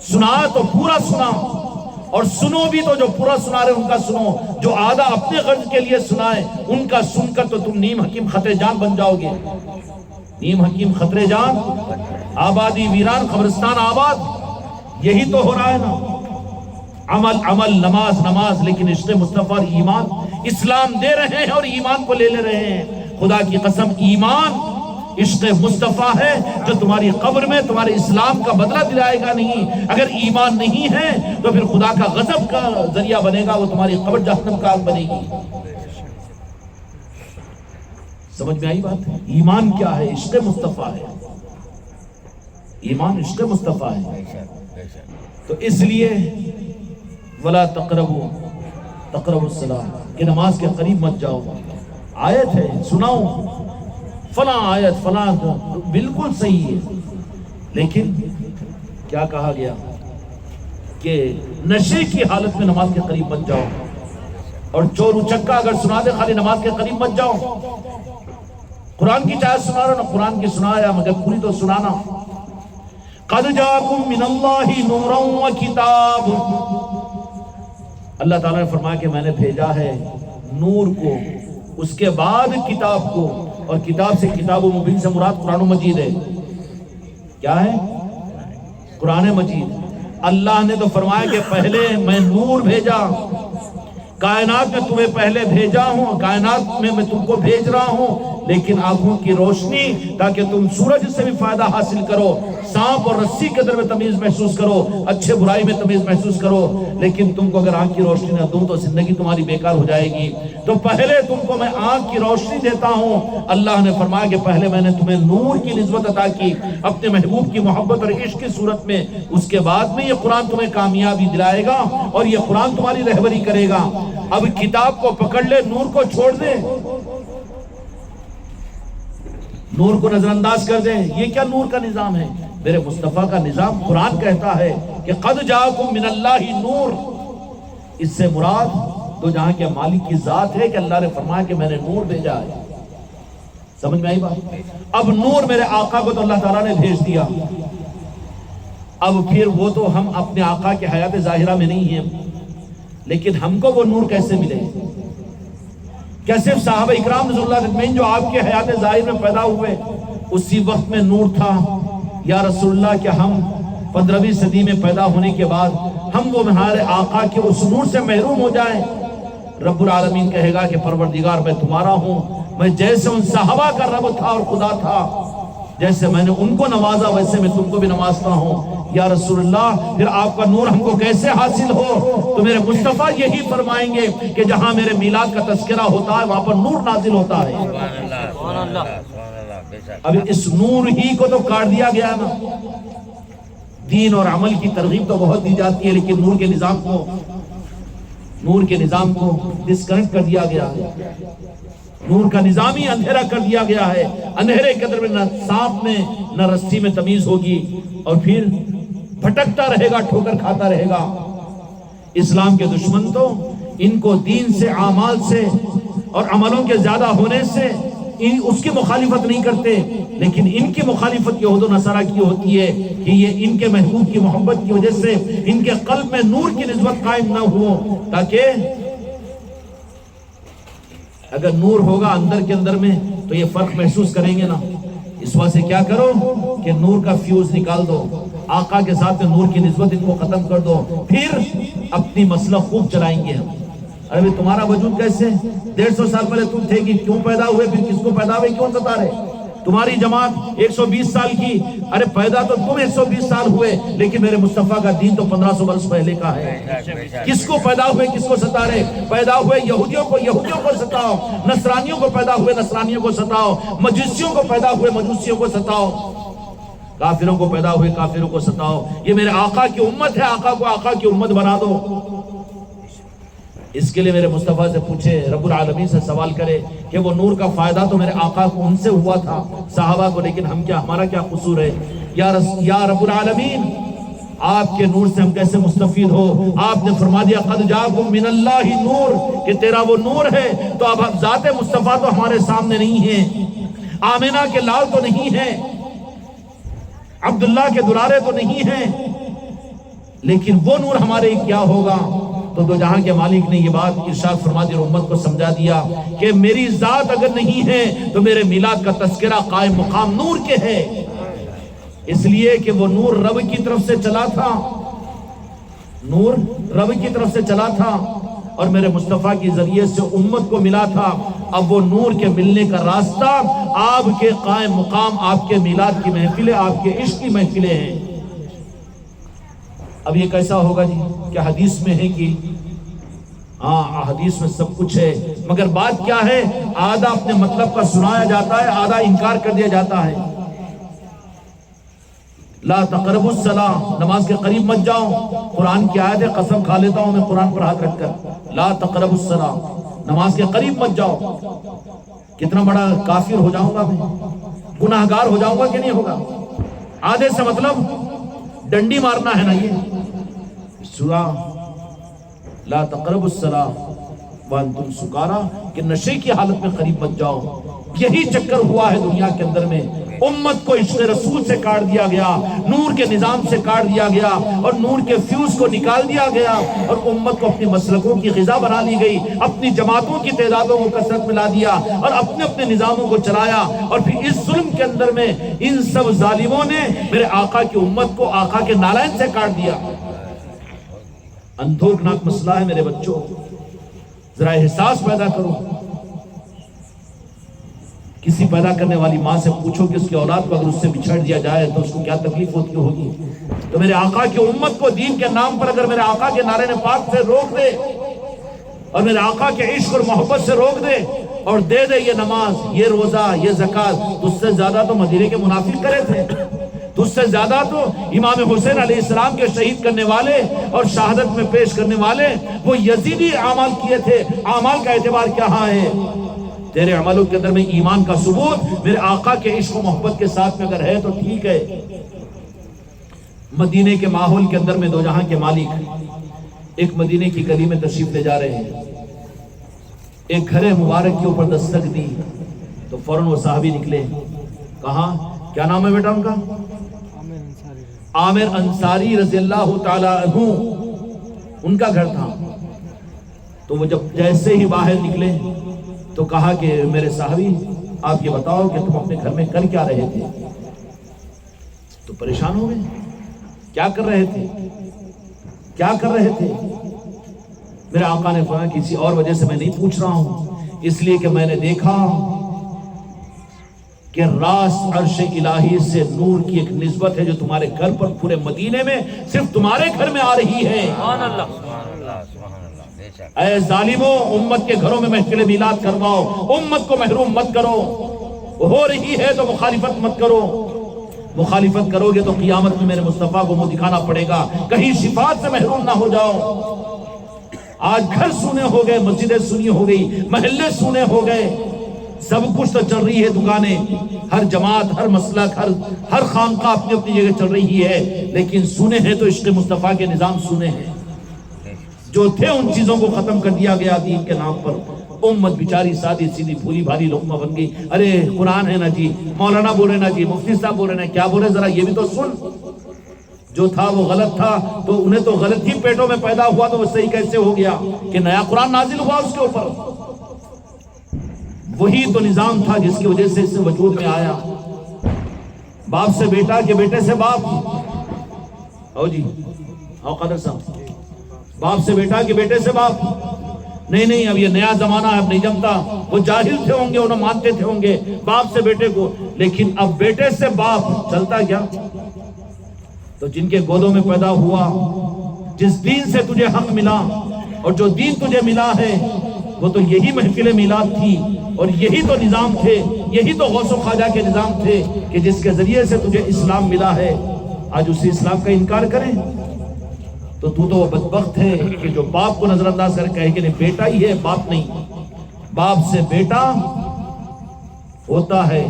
سنا تو پورا سنا, اور سنو بھی تو جو پورا سنا رہے ان کا سنو. جو آدھا اپنے غرض کے لیے سنائے ان کا سن کر تو تم نیم حکیم خطرے جان بن جاؤ گے. نیم حکیم خطرے جان, آبادی ویران, قبرستان آباد. یہی تو ہو رہا ہے نا. عمل عمل, نماز نماز, لیکن عشق مصطفیٰ اور ایمان اسلام دے رہے ہیں اور ایمان کو لے رہے ہیں. خدا کی قسم ایمان عشق مصطفیٰ ہے جو تمہاری قبر میں تمہارے اسلام کا بدلہ دلائے گا نہیں. اگر ایمان نہیں ہے تو پھر خدا کا غضب کا ذریعہ بنے گا, وہ تمہاری قبر جہنم کا آگ بنے گی. سمجھ میں آئی بات؟ ایمان کیا ہے؟ عشق مصطفیٰ ہے. ایمان عشق مصطفیٰ ہے. تو اس لیے ولا تقربوا السلام کہ نماز کے قریب مت جاؤ. آیت ہے, سناؤ فلاں آیت فلاں, بالکل صحیح ہے. لیکن کیا کہا گیا کہ نشے کی حالت میں نماز کے قریب مت جاؤ. اور چور اچکا اگر سنا دے خالی نماز کے قریب مت جاؤ. قرآن کی چاہے سنا رہا نا, قرآن کی سنایا مگر پوری تو سنانا. قد جاءکم من اللہ نورا و کتاب, اللہ تعالیٰ نے فرمایا کہ میں نے بھیجا ہے نور کو, اس کے بعد کتاب کو. اور کتاب سے کتاب و مبین سے مراد قرآن مجید ہے. کیا ہے؟ قرآن مجید. اللہ نے تو فرمایا کہ پہلے میں نور بھیجا, کائنات میں تمہیں پہلے بھیجا ہوں, کائنات میں میں تم کو بھیج رہا ہوں, لیکن آنکھوں کی روشنی تاکہ تم سورج سے بھی فائدہ حاصل کرو, سانپ اور رسی کے در میں تمیز محسوس کرو, اچھے برائی میں تمیز محسوس کرو. لیکن تم کو اگر آنکھ کی روشنی نہ دوں تو زندگی تمہاری بیکار ہو جائے گی. تو پہلے تم کو میں آنکھ کی روشنی دیتا ہوں. اللہ نے فرمایا کہ پہلے میں نے تمہیں نور کی نسبت عطا کی اپنے محبوب کی محبت اور عشق کی صورت میں. اس کے بعد میں یہ قرآن تمہیں کامیابی دلائے گا اور یہ قرآن تمہاری رہبری کرے گا. اب کتاب کو پکڑ لے, نور کو چھوڑ دے, نور کو نظر انداز کر دیں. یہ کیا نور کا نظام ہے؟ میرے مصطفیٰ کا نظام. قرآن کہتا ہے کہ قد جاءکم من اللہ نور, اس سے مراد تو جہاں کے مالک کی ذات ہے کہ اللہ نے فرمایا کہ میں نے نور بھیجا ہے. سمجھ میں آئی بات؟ اب نور میرے آقا کو تو اللہ تعالیٰ نے بھیج دیا. اب پھر وہ تو ہم اپنے آقا کے حیات ظاہرہ میں نہیں ہیں, لیکن ہم کو وہ نور کیسے ملے؟ کیا صرف صحابہ اکرام رضی اللہ اجمعین جو آپ کے حیات ظاہر میں پیدا ہوئے اسی وقت میں نور تھا؟ یا رسول اللہ کہ ہم 15ویں صدی میں پیدا ہونے کے بعد ہم وہ ہمارے آقا کے اس نور سے محروم ہو جائیں؟ رب العالمین کہے گا کہ پروردگار میں تمہارا ہوں، میں جیسے ان صحابہ کا رب تھا اور خدا تھا، جیسے میں نے ان کو نوازا ویسے میں تم کو بھی نوازتا ہوں۔ یا رسول اللہ پھر آپ کا نور ہم کو کیسے حاصل ہو؟ تو میرے مصطفیٰ یہی فرمائیں گے کہ جہاں میرے میلاد کا تذکرہ ہوتا ہے وہاں پر نور نازل ہوتا ہے۔ سبحان اللہ، سبحان اللہ، بے شک۔ اب اس نور ہی کو تو کاٹ دیا گیا نا۔ دین اور عمل کی ترغیب تو بہت دی جاتی ہے، لیکن نور کے نظام کو ڈسکنیکٹ کر دیا گیا ہے۔ نور کا نظام ہی اندھیرا کر دیا گیا ہے۔ اندھیرے کے اندر میں نہ سانپ میں نہ رسی میں تمیز ہوگی، اور پھر بھٹکتا رہے گا، ٹھوکر کھاتا رہے گا۔ اسلام کے دشمن تو ان کو دین سے، اعمال سے اور عملوں کے زیادہ ہونے سے اس کی مخالفت نہیں کرتے، لیکن ان کی مخالفت یہود و نصارہ کی ہوتی ہے کہ یہ ان کے محبوب کی محبت کی وجہ سے ان کے قلب میں نور کی نسبت قائم نہ ہو، تاکہ اگر نور ہوگا اندر کے اندر میں تو یہ فرق محسوس کریں گے نا۔ اس وجہ سے کیا کرو کہ نور کا فیوز نکال دو، آقا کے ساتھ میں نور کی نسبت ان کو ختم کر دو، پھر اپنی مسلک خوب چلائیں گے ہم۔ ارے تمہارا وجود کیسے 150 سال پہلے تم تھے کہ کیوں پیدا ہوئے، پھر کس کو پیدا ہوئے کیوں ستا رہے؟ تمہاری جماعت 120 سال کی، ارے پیدا تو تم 120 سال ہوئے، لیکن میرے مصطفیٰ کا دین تو 1500 برس پہلے کا ہے۔ کس کو پیدا ہوئے کس کو ستا رہے؟ پیدا ہوئے یہودیوں کو ستاؤ، نصرانیوں کو پیدا ہوئے نصرانیوں کو ستاؤ، مجوسیوں کو پیدا ہوئے مجوسیوں کو ستاؤ، کافروں کو پیدا ہوئے کافروں کو ستاؤ۔ یہ میرے آقا کی امت ہے، آقا کو آقا کی امت بنا دو۔ اس کے لیے میرے مصطفیٰ سے پوچھے، رب العالمین سے سوال کرے کہ وہ نور کا فائدہ تو میرے آقا کو ان سے ہوا تھا، صحابہ کو، لیکن ہمارا کیا قصور ہے؟ یا رب العالمین آپ کے نور سے ہم کیسے مستفید ہو؟ آپ نے فرما دیا قد جاءکم من اللہ نور، کہ تیرا وہ نور ہے، تو اب ذات مصطفیٰ تو ہمارے سامنے نہیں ہے، آمینہ کے لال تو نہیں ہے، عبداللہ کے دلارے تو نہیں ہیں، لیکن وہ نور ہمارے کیا ہوگا؟ تو دو جہاں کے مالک نے یہ بات ارشاد فرما دی اور امت کو سمجھا دیا کہ میری ذات اگر نہیں ہے تو میرے میلاد کا تذکرہ قائم مقام نور کے ہے، اس لیے کہ وہ نور رب کی طرف سے چلا تھا، نور رب کی طرف سے چلا تھا اور میرے مصطفیٰ کے ذریعے سے امت کو ملا تھا۔ اب وہ نور کے ملنے کا راستہ آپ کے قائم مقام، آپ کے میلاد کی محفلیں، آپ کے عشق کی محفلیں ہیں۔ اب یہ کیسا ہوگا جی؟ کیا حدیث میں ہے کہ ہاں حدیث میں سب کچھ ہے، مگر بات کیا ہے؟ آدھا اپنے مطلب کا سنایا جاتا ہے، آدھا انکار کر دیا جاتا ہے۔ لا تقربوا الصلاۃ، نماز کے قریب مت جاؤ، قرآن کی آیت ہے، قسم کھا لیتا ہوں میں قرآن پر ہاتھ رکھ کر، لا تقربوا الصلاۃ، نماز کے قریب مت جاؤ۔ کتنا بڑا کافر ہو جاؤں گا میں، گناہگار ہو جاؤں گا کہ نہیں ہوگا؟ آدھے سے مطلب ڈنڈی مارنا ہے نا۔ یہ سورہ لا تقربوا الصلاۃ وانتم سکارا، کہ نشے کی حالت میں قریب مت جاؤ۔ یہی چکر ہوا ہے دنیا کے اندر میں، امت کو عشق رسول سے کاٹ دیا گیا، نور کے نظام سے کاٹ دیا گیا اور نور کے فیوز کو نکال دیا گیا، اور امت کو اپنی مسلکوں کی غذا بنا لی گئی، اپنی جماعتوں کی تعدادوں کو کثرت میں لا دیا اور اپنے اپنے نظاموں کو چلایا۔ اور پھر اس ظلم کے اندر میں ان سب ظالموں نے میرے آقا کی امت کو آقا کے نالین سے کاٹ دیا۔ اندھوکناک مسئلہ ہے میرے بچوں، ذرا احساس پیدا کرو۔ کسی پیدا کرنے والی ماں سے پوچھو کہ اس کی اولاد کو اگر اس سے بچھڑ دیا جائے تو اس کو کیا تکلیف ہوتی ہوگی۔ تو میرے آقا کی امت کو دین کے نام پر اگر میرے آقا کے نعرے پاک سے روک دے اور میرے آقا کے عشق اور محبت سے روک دے اور دے دے یہ نماز، یہ روزہ، یہ زکوٰۃ، تو اس سے زیادہ تو مدینے کے منافق کرے تھے، تو اس سے زیادہ تو امام حسین علیہ السلام کے شہید کرنے والے اور شہادت میں پیش کرنے والے وہ یزیدی اعمال کیے تھے۔ اعمال کا اعتبار کہاں ہے؟ تیرے عملوں کے اندر میں ایمان کا ثبوت میرے آقا کے عشق و محبت کے ساتھ میں اگر ہے تو ٹھیک ہے۔ مدینے کے ماحول کے اندر میں دو جہاں کے مالک ایک مدینے کی گلی میں تشریف لے جا رہے ہیں، ایک گھر مبارک کے اوپر دستک دی تو فوراً وہ صحابی نکلے۔ کہاں؟ کیا نام ہے بیٹا ان کا؟ عامر انصاری رضی اللہ تعالی عنہ، ان کا گھر تھا۔ تو وہ جب جیسے ہی باہر نکلے تو کہا کہ میرے صحابی آپ یہ بتاؤ کہ تم اپنے گھر میں کر کیا رہے تھے؟ تو پریشان ہو گئے، کیا کر رہے تھے؟ کیا کر رہے تھے؟ میرے آقا نے فرمایا کسی اور وجہ سے میں نہیں پوچھ رہا ہوں، اس لیے کہ میں نے دیکھا کہ راس عرش الہی سے نور کی ایک نسبت ہے جو تمہارے گھر پر پورے مدینے میں صرف تمہارے گھر میں آ رہی ہے۔ سبحان اللہ سبحان اللہ سبحان اللہ، بے شک۔ اے ظالموں، امت کے گھروں میں محفل میلاد کرواؤ، امت کو محروم مت کرو، ہو رہی ہے تو مخالفت مت کرو، مخالفت کرو گے تو قیامت میں میرے مصطفیٰ کو منہ دکھانا پڑے گا، کہیں شفاعت سے محروم نہ ہو جاؤ۔ آج گھر سونے ہو گئے، مسجدیں سنی ہو گئی، محلے سونے ہو گئے، سب کچھ تو چل رہی ہے، دکانیں، ہر جماعت، ہر مسلک، ہر خانقاہ اپنی اپنی جگہ چل رہی ہے، لیکن سنے ہیں تو عشق مصطفیٰ کے نظام سنے ہیں جو تھے، ان چیزوں کو ختم کر دیا گیا دین کے نام پر۔ امت بیچاری سادی سیدھی بھولی بھاری لقمہ بن گئی۔ ارے قرآن ہے نا جی، مولانا بول رہے نا جی، مفتی صاحب بول رہے نا، کیا بول رہے ذرا یہ بھی تو سن، جو تھا وہ غلط تھا تو انہیں تو غلط ہی پیٹوں میں پیدا ہوا تو وہ صحیح کیسے ہو گیا کہ نیا قرآن نازل ہوا اس کے اوپر؟ وہی تو نظام تھا جس کی وجہ سے اس وجود میں آیا۔ باپ سے بیٹا کہ بیٹے سے باپ، او جی او قادر صاحب، باپ سے بیٹا کہ بیٹے سے باپ، نہیں اب یہ نیا زمانہ اب نہیں جمتا، وہ جاہل تھے ہوں گے، انہوں مانتے تھے ہوں گے باپ سے بیٹے کو، لیکن اب بیٹے سے باپ چلتا کیا؟ تو جن کے گودوں میں پیدا ہوا، جس دین سے تجھے حق ملا اور جو دین تجھے ملا ہے وہ تو یہی محفل میلاد تھی اور یہی تو نظام تھے، یہی تو غوث و خواجہ کے نظام تھے کہ جس کے ذریعے سے تجھے اسلام ملا ہے۔ آج اسی اسلام کا انکار کریں تو وہ بدبخت ہے کہ جو باپ کو نظر انداز کر کہے کہ نہیں بیٹا ہی ہے، باپ نہیں۔ باپ سے بیٹا ہوتا ہے،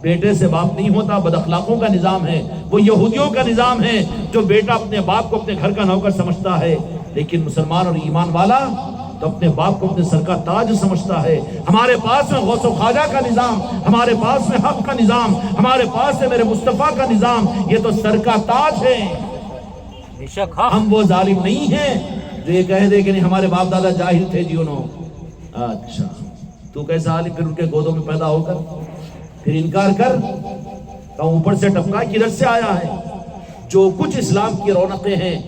بیٹے سے باپ نہیں ہوتا۔ بد اخلاقوں کا نظام ہے، وہ یہودیوں کا نظام ہے جو بیٹا اپنے باپ کو اپنے گھر کا نوکر سمجھتا ہے، لیکن مسلمان اور ایمان والا تو اپنے باپ کو اپنے سر کا تاج سمجھتا ہے۔ ہمارے پاس میں غوث و خواجہ کا نظام، ہمارے پاس میں حق کا نظام، ہمارے پاس ہے میرے مصطفیٰ کا نظام، یہ تو سر کا تاج ہے۔ ہم وہ ظالم نہیں ہیں جو یہ کہہ دے کہ نہیں ہمارے باپ دادا جاہل تھے جی انہوں۔ اچھا تو کیسا عالم پھر ان کے گودوں میں پیدا ہو کر پھر انکار کر تو اوپر سے ٹپکا کدھر سے آیا ہے؟ جو کچھ اسلام کی رونقیں ہیں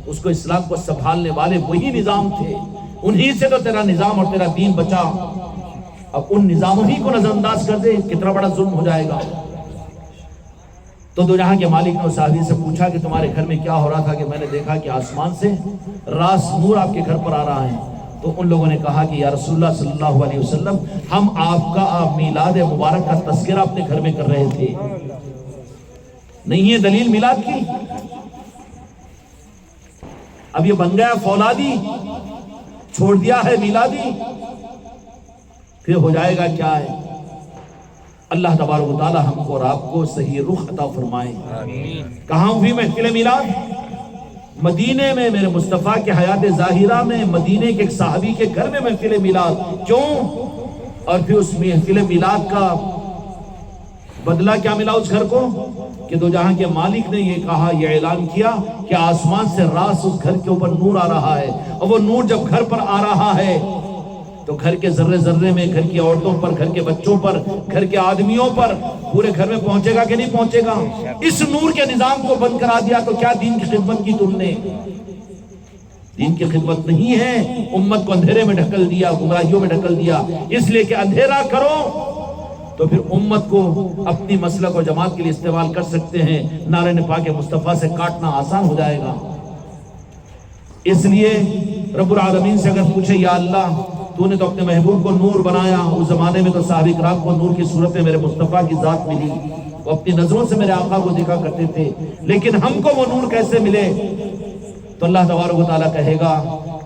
اس کو اسلام کو سنبھالنے والے وہی نظام تھے، انہی سے تو تیرا نظام اور تیرا دین بچا۔ اب ان نظاموں ہی کو نظر انداز کر دے، کتنا بڑا ظلم ہو جائے گا۔ تو دو جہاں کے مالک نے اس صحابی سے پوچھا کہ تمہارے گھر میں کیا ہو رہا تھا؟ کہ میں نے دیکھا کہ آسمان سے راس نور آپ کے گھر پر آ رہا ہے۔ تو ان لوگوں نے کہا کہ یا رسول اللہ صلی اللہ علیہ وسلم، ہم آپ کا میلاد مبارک کا تذکرہ اپنے گھر میں کر رہے تھے۔ نہیں ہے دلیل میلاد کی؟ اب یہ بن گیا فولادی، چھوڑ دیا ہے میلادی، پھر ہو جائے گا کیا ہے؟ اللہ تبارک و تعالی ہم کو اور آپ کو صحیح رخ عطا فرمائے۔ کہاں ہوئی محفل میلاد؟ مدینے میں، میرے مصطفیٰ کے حیات ظاہرہ میں، مدینے کے ایک صحابی کے گھر میں محفل میلاد۔ کیوں؟ اور پھر اس محفل میلاد کا بدلہ کیا ملا اس گھر کو؟ کہ دو جہاں کے مالک نے یہ کہا، یہ اعلان کیا کہ آسمان سے راس اس گھر کے اوپر نور آ رہا ہے، اور وہ نور جب گھر پر آ رہا ہے تو گھر کے ذرے ذرے میں، گھر کی عورتوں پر، گھر کے بچوں پر، گھر کے آدمیوں پر، پورے گھر میں پہنچے گا کہ نہیں پہنچے گا؟ اس نور کے نظام کو بند کرا دیا تو کیا دین کی خدمت کی تم نے؟ دین کی خدمت نہیں ہے، امت کو اندھیرے میں ڈھکل دیا، گمراہیوں میں ڈھکل دیا۔ اس لیے کہ اندھیرا کرو تو پھر امت کو اپنی مسلک اور جماعت کے لیے استعمال کر سکتے ہیں، نعرہ پاک مصطفیٰ سے کاٹنا آسان ہو جائے گا۔ اس لیے رب العالمین سے اگر پوچھے یا اللہ تو نے تو اپنے محبوب کو نور بنایا، اس زمانے میں تو صحابہ کرام کو نور کی صورت میں میرے مصطفیٰ کی ذات ملی، وہ اپنی نظروں سے میرے آقا کو دیکھا کرتے تھے، لیکن ہم کو وہ نور کیسے ملے؟ تو اللہ تبارک و تعالیٰ کہے گا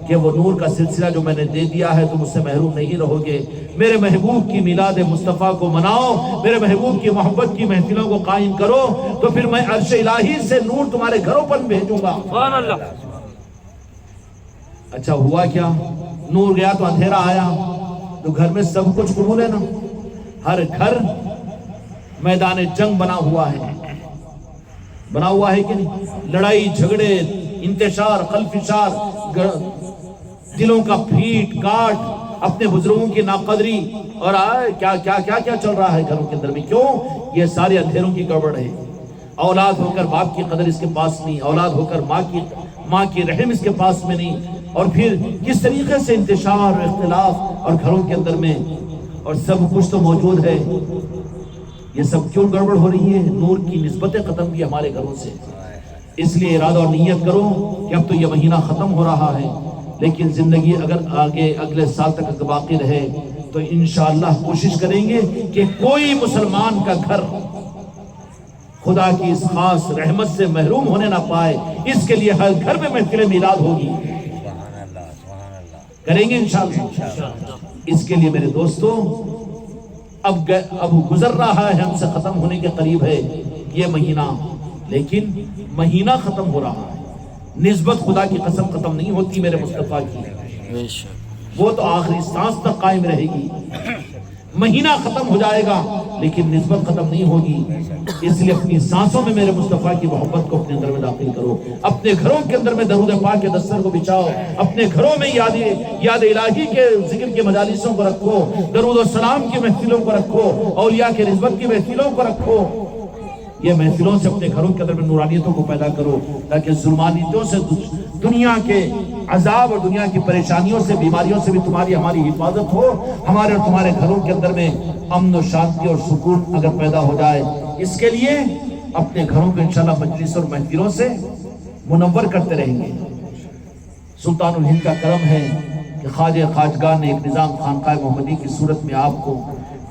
کہ وہ نور کا سلسلہ جو میں نے دے دیا ہے تم اس سے محروم نہیں رہو گے۔ میرے محبوب کی میلاد مصطفیٰ کو مناؤ، میرے محبوب کی محبت کی محفلوں کو قائم کرو، تو پھر میں عرش الہی سے نور تمہارے گھروں پر بھیجوں گا۔ سبحان اللہ۔ اچھا ہوا کیا؟ نور گیا تو اندھیرا آیا، تو گھر میں سب کچھ قبول ہے نا؟ ہر گھر میدان جنگ بنا ہوا ہے، بنا ہوا ہے کہ نہیں؟ لڑائی جھگڑے، انتشار، خلفشار، دلوں کا پھیٹ کاٹ، اپنے بزرگوں کی ناقدری، اور کیا کیا کیا کیا چل رہا ہے گھروں کے اندر میں؟ کیوں؟ یہ سارے اندھیروں کی گڑبڑ ہے۔ اولاد ہو کر باپ کی قدر اس کے پاس نہیں، اولاد ہو کر ماں کی رحم اس کے پاس میں نہیں، اور پھر کس طریقے سے انتشار اور اختلاف اور گھروں کے اندر میں، اور سب کچھ تو موجود ہے، یہ سب کیوں گڑبڑ ہو رہی ہے؟ نور کی نسبتیں ختم کی ہمارے گھروں سے۔ اس لیے ارادہ اور نیت کرو کہ اب تو یہ مہینہ ختم ہو رہا ہے، لیکن زندگی اگر آگے اگلے سال تک اگر باقی رہے تو انشاءاللہ کوشش کریں گے کہ کوئی مسلمان کا گھر خدا کی اس خاص رحمت سے محروم ہونے نہ پائے۔ اس کے لیے ہر گھر میں محفل میلاد ہوگی، سبحان اللہ سبحان اللہ، کریں گے انشاءاللہ۔ اس کے لیے میرے دوستو اب گزر رہا ہے، ہم سے ختم ہونے کے قریب ہے یہ مہینہ، لیکن مہینہ ختم ہو رہا ہے، نسبت خدا کی قسم ختم نہیں ہوتی میرے مصطفیٰ کی، وہ تو آخری سانس تک قائم رہے گی۔ مہینہ ختم ہو جائے گا لیکن نسبت ختم نہیں ہوگی، اس لیے اپنی سانسوں میں میرے مصطفیٰ کی محبت کو اپنے اندر میں داخل کرو، اپنے گھروں کے اندر میں درود پاک کے دستر کو بچھاؤ، اپنے گھروں میں یاد الہی کے ذکر کے مجالسوں کو رکھو، درود و سلام کی محفلوں کو رکھو، اولیاء کے رضوت کی محفلوں کو رکھو۔ یہ محفلوں سے اپنے گھروں کے اندر میں نورانیتوں کو پیدا کرو، تاکہ ظلمانیتوں سے، دنیا کے عذاب اور دنیا کی پریشانیوں سے، بیماریوں سے بھی تمہاری ہماری حفاظت ہو، ہمارے اور تمہارے گھروں کے اندر میں امن و شانتی اور سکون اگر پیدا ہو جائے۔ اس کے لیے اپنے گھروں کو انشاءاللہ مجلس اور محفلوں سے منور کرتے رہیں گے۔ سلطان الہند کا کرم ہے کہ خواجہ خواجگاہ نے ایک نظام خانقاہ محمدی کی صورت میں آپ کو،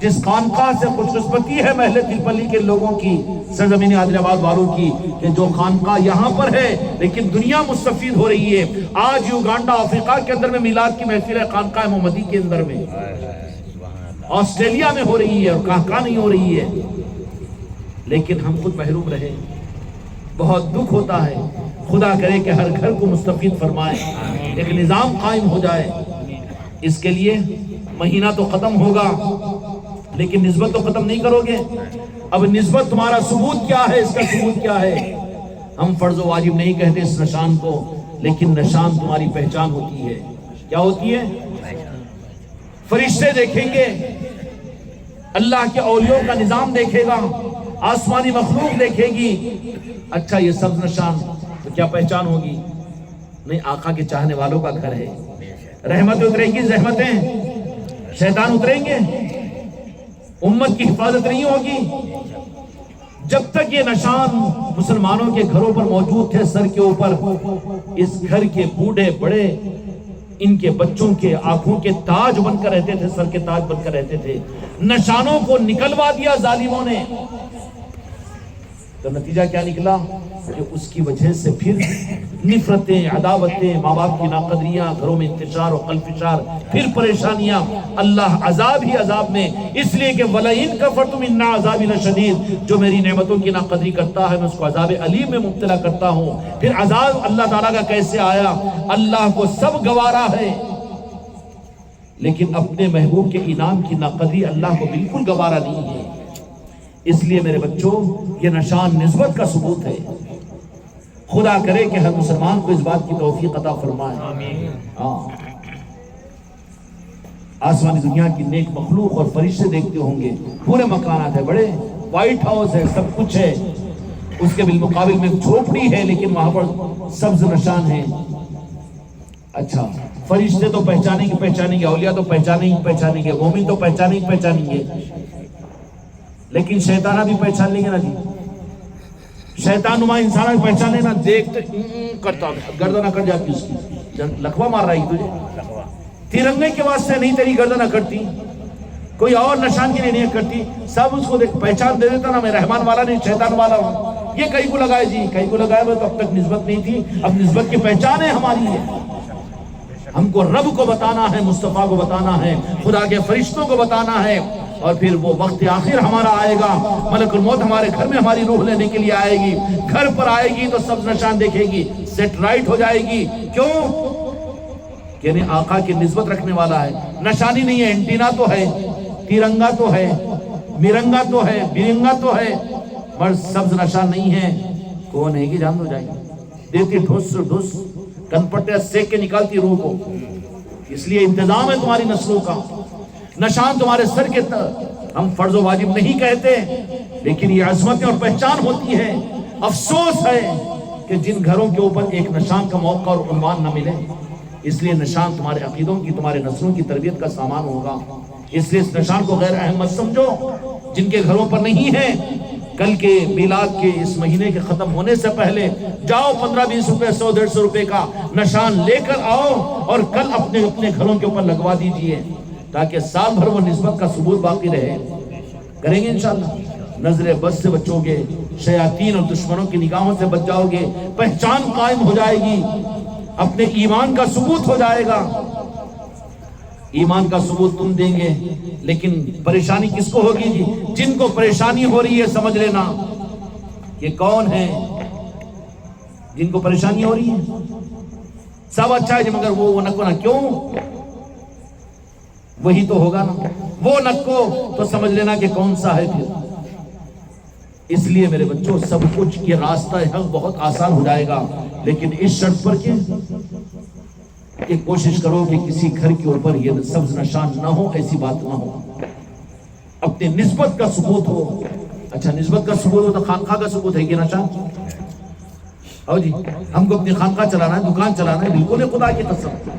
جس خانقاہ سے خوش قسمتی ہے محل تلپلی کے لوگوں کی، سرزمین عادل آباد والوں کی، کہ جو خانقاہ یہاں پر ہے لیکن دنیا مستفید ہو رہی ہے۔ آج یوگانڈا افریقہ کے اندر میں میلاد کی محفل ہے خانقاہ محمدی کے اندر میں، آسٹریلیا میں ہو رہی ہے اور کہاں نہیں ہو رہی ہے، لیکن ہم خود محروم رہے، بہت دکھ ہوتا ہے۔ خدا کرے کہ ہر گھر کو مستفید فرمائے، ایک نظام قائم ہو جائے۔ اس کے لیے مہینہ تو ختم ہوگا لیکن نسبت تو ختم نہیں کرو گے۔ اب نسبت تمہارا ثبوت کیا ہے، اس کا ثبوت کیا ہے؟ ہم فرض و واجب نہیں کہتے اس نشان کو، لیکن نشان تمہاری پہچان ہوتی ہے۔ کیا ہوتی ہے؟ فرشتے دیکھیں گے، اللہ کے اولیاء کا نظام دیکھے گا، آسمانی مخلوق دیکھے گی۔ اچھا یہ سبز نشان تو کیا پہچان ہوگی؟ نہیں، آقا کے چاہنے والوں کا گھر ہے، رحمت اترے گی، رحمتیں، شیطان اتریں گے، امت کی حفاظت نہیں ہوگی۔ جب تک یہ نشان مسلمانوں کے گھروں پر موجود تھے سر کے اوپر، اس گھر کے بوڑھے بڑے ان کے بچوں کے آنکھوں کے تاج بن کر رہتے تھے، سر کے تاج بن کر رہتے تھے۔ نشانوں کو نکلوا دیا ظالموں نے، تو نتیجہ کیا نکلا کہ اس کی وجہ سے پھر نفرتیں، عداوتیں، ماں باپ کی ناقدریاں، گھروں میں انتشار و قلفشار، پھر پریشانیاں، اللہ عذاب ہی عذاب میں۔ اس لیے کہ وَلَئِن كَفَرْتُمْ إِنَّ عَذَابِي لَشَدِيدٌ، جو میری نعمتوں کی ناقدری کرتا ہے میں اس کو عذاب علیم میں مبتلا کرتا ہوں۔ پھر عذاب اللہ تعالیٰ کا کیسے آیا؟ اللہ کو سب گوارا ہے، لیکن اپنے محبوب کے انعام کی ناقدری اللہ کو بالکل گوارا نہیں ہے۔ اس لیے میرے بچوں، یہ نشان نسبت کا ثبوت ہے۔ خدا کرے کہ ہر مسلمان کو اس بات کی توفیق عطا فرمائے۔ آسمانی دنیا کی نیک مخلوق اور فرشتے دیکھتے ہوں گے، پورے مکانات ہیں، بڑے وائٹ ہاؤس ہے، سب کچھ ہے، اس کے بالمقابل میں جھوپڑی ہے لیکن وہاں پر سبز نشان ہے۔ اچھا، فرشتے تو پہچانیں گے، اولیاء تو پہچانیں گے، مومن تو پہچانیں گے، لیکن شیطانہ بھی پہچان لیں گے نا جی۔ شیطان نما انسانہ بھی پہچان لینا، دیکھتے کرتا گردن اکڑ جاتی اس کی، لکھوا مار رہی تجھے، ترنگے کے واسطے نہیں تیری گردن اکڑتی، کوئی اور نشان کے لیے نہیں اکڑتی، سب اس کو دیکھ پہچان دے دیتا نا، میں رحمان والا نہیں شیطان والا ہوں۔ یہ کہیں کو لگائے جی، کہیں کو لگائے، تو اب تک نسبت نہیں تھی، اب نسبت کی پہچان ہے ہماری ہے۔ ہم کو رب کو بتانا ہے، مصطفیٰ کو بتانا ہے، خدا کے فرشتوں کو بتانا ہے، اور پھر وہ وقت آخر ہمارا آئے گا، ملک الموت ہمارے گھر میں ہماری روح لینے کے لیے آئے گی، گھر پر آئے گی تو سب نشان دیکھے گی، سیٹ رائٹ ہو جائے گی۔ کیوں؟ یعنی آقا کی نسبت رکھنے والا ہے، نشانی نہیں ہے، اینٹینا تو ہے، ترنگا تو ہے، مرنگا تو ہے، برنگا تو ہے، پر سبز نشان نہیں ہے۔ کون ہے کہ جان دو جائے گی، دیتی ڈھس ڈھس، کن پٹے سیک کے نکالتی روح کو۔ اس لیے انتظام ہے تمہاری نسلوں کا، نشان تمہارے سر کے ہم فرض و واجب نہیں کہتے، لیکن یہ عظمتیں اور پہچان ہوتی ہے۔ افسوس ہے کہ جن گھروں کے اوپر ایک نشان کا موقع اور عنوان نہ ملے، اس لیے نشان تمہارے عقیدوں کی، تمہارے نسلوں کی تربیت کا سامان ہوگا، اس لیے اس نشان کو غیر اہم مت سمجھو۔ جن کے گھروں پر نہیں ہے، کل کے میلاد کے اس مہینے کے ختم ہونے سے پہلے جاؤ 15-20 روپے 100-150 روپے کا نشان لے کر آؤ اور کل اپنے اپنے گھروں کے اوپر لگوا دیجئے، تاکہ سال بھر وہ نسبت کا ثبوت باقی رہے۔ کریں گے انشاءاللہ؟ نظر بد سے بچو گے، شیاطین اور دشمنوں کی نگاہوں سے بچ جاؤ گے، پہچان قائم ہو جائے گی، اپنے ایمان کا ثبوت ہو جائے گا۔ ایمان کا ثبوت تم دیں گے، لیکن پریشانی کس کو ہوگی جی؟ جن کو پریشانی ہو رہی ہے سمجھ لینا یہ کون ہے جن کو پریشانی ہو رہی ہے؟ سب اچھا ہے جی، مگر وہ نکو نہ کیوں؟ وہی تو ہوگا نا، وہ نکو تو سمجھ لینا کہ کون سا ہے پھر۔ اس لیے میرے بچوں، سب کچھ یہ راستہ حق بہت آسان ہو جائے گا، لیکن اس شرط پر کہ کوشش کرو کہ کسی گھر کے اوپر یہ سبز نشان نہ ہو، ایسی بات نہ ہو، اپنی نسبت کا ثبوت ہو۔ اچھا، نسبت کا ثبوت ہو تو خانقاہ کا ثبوت ہے یہ نشان؟ او جی، ہم کو اپنی خانقاہ چلانا ہے، دکان چلانا ہے، بالکل ہے، خدا کی قسم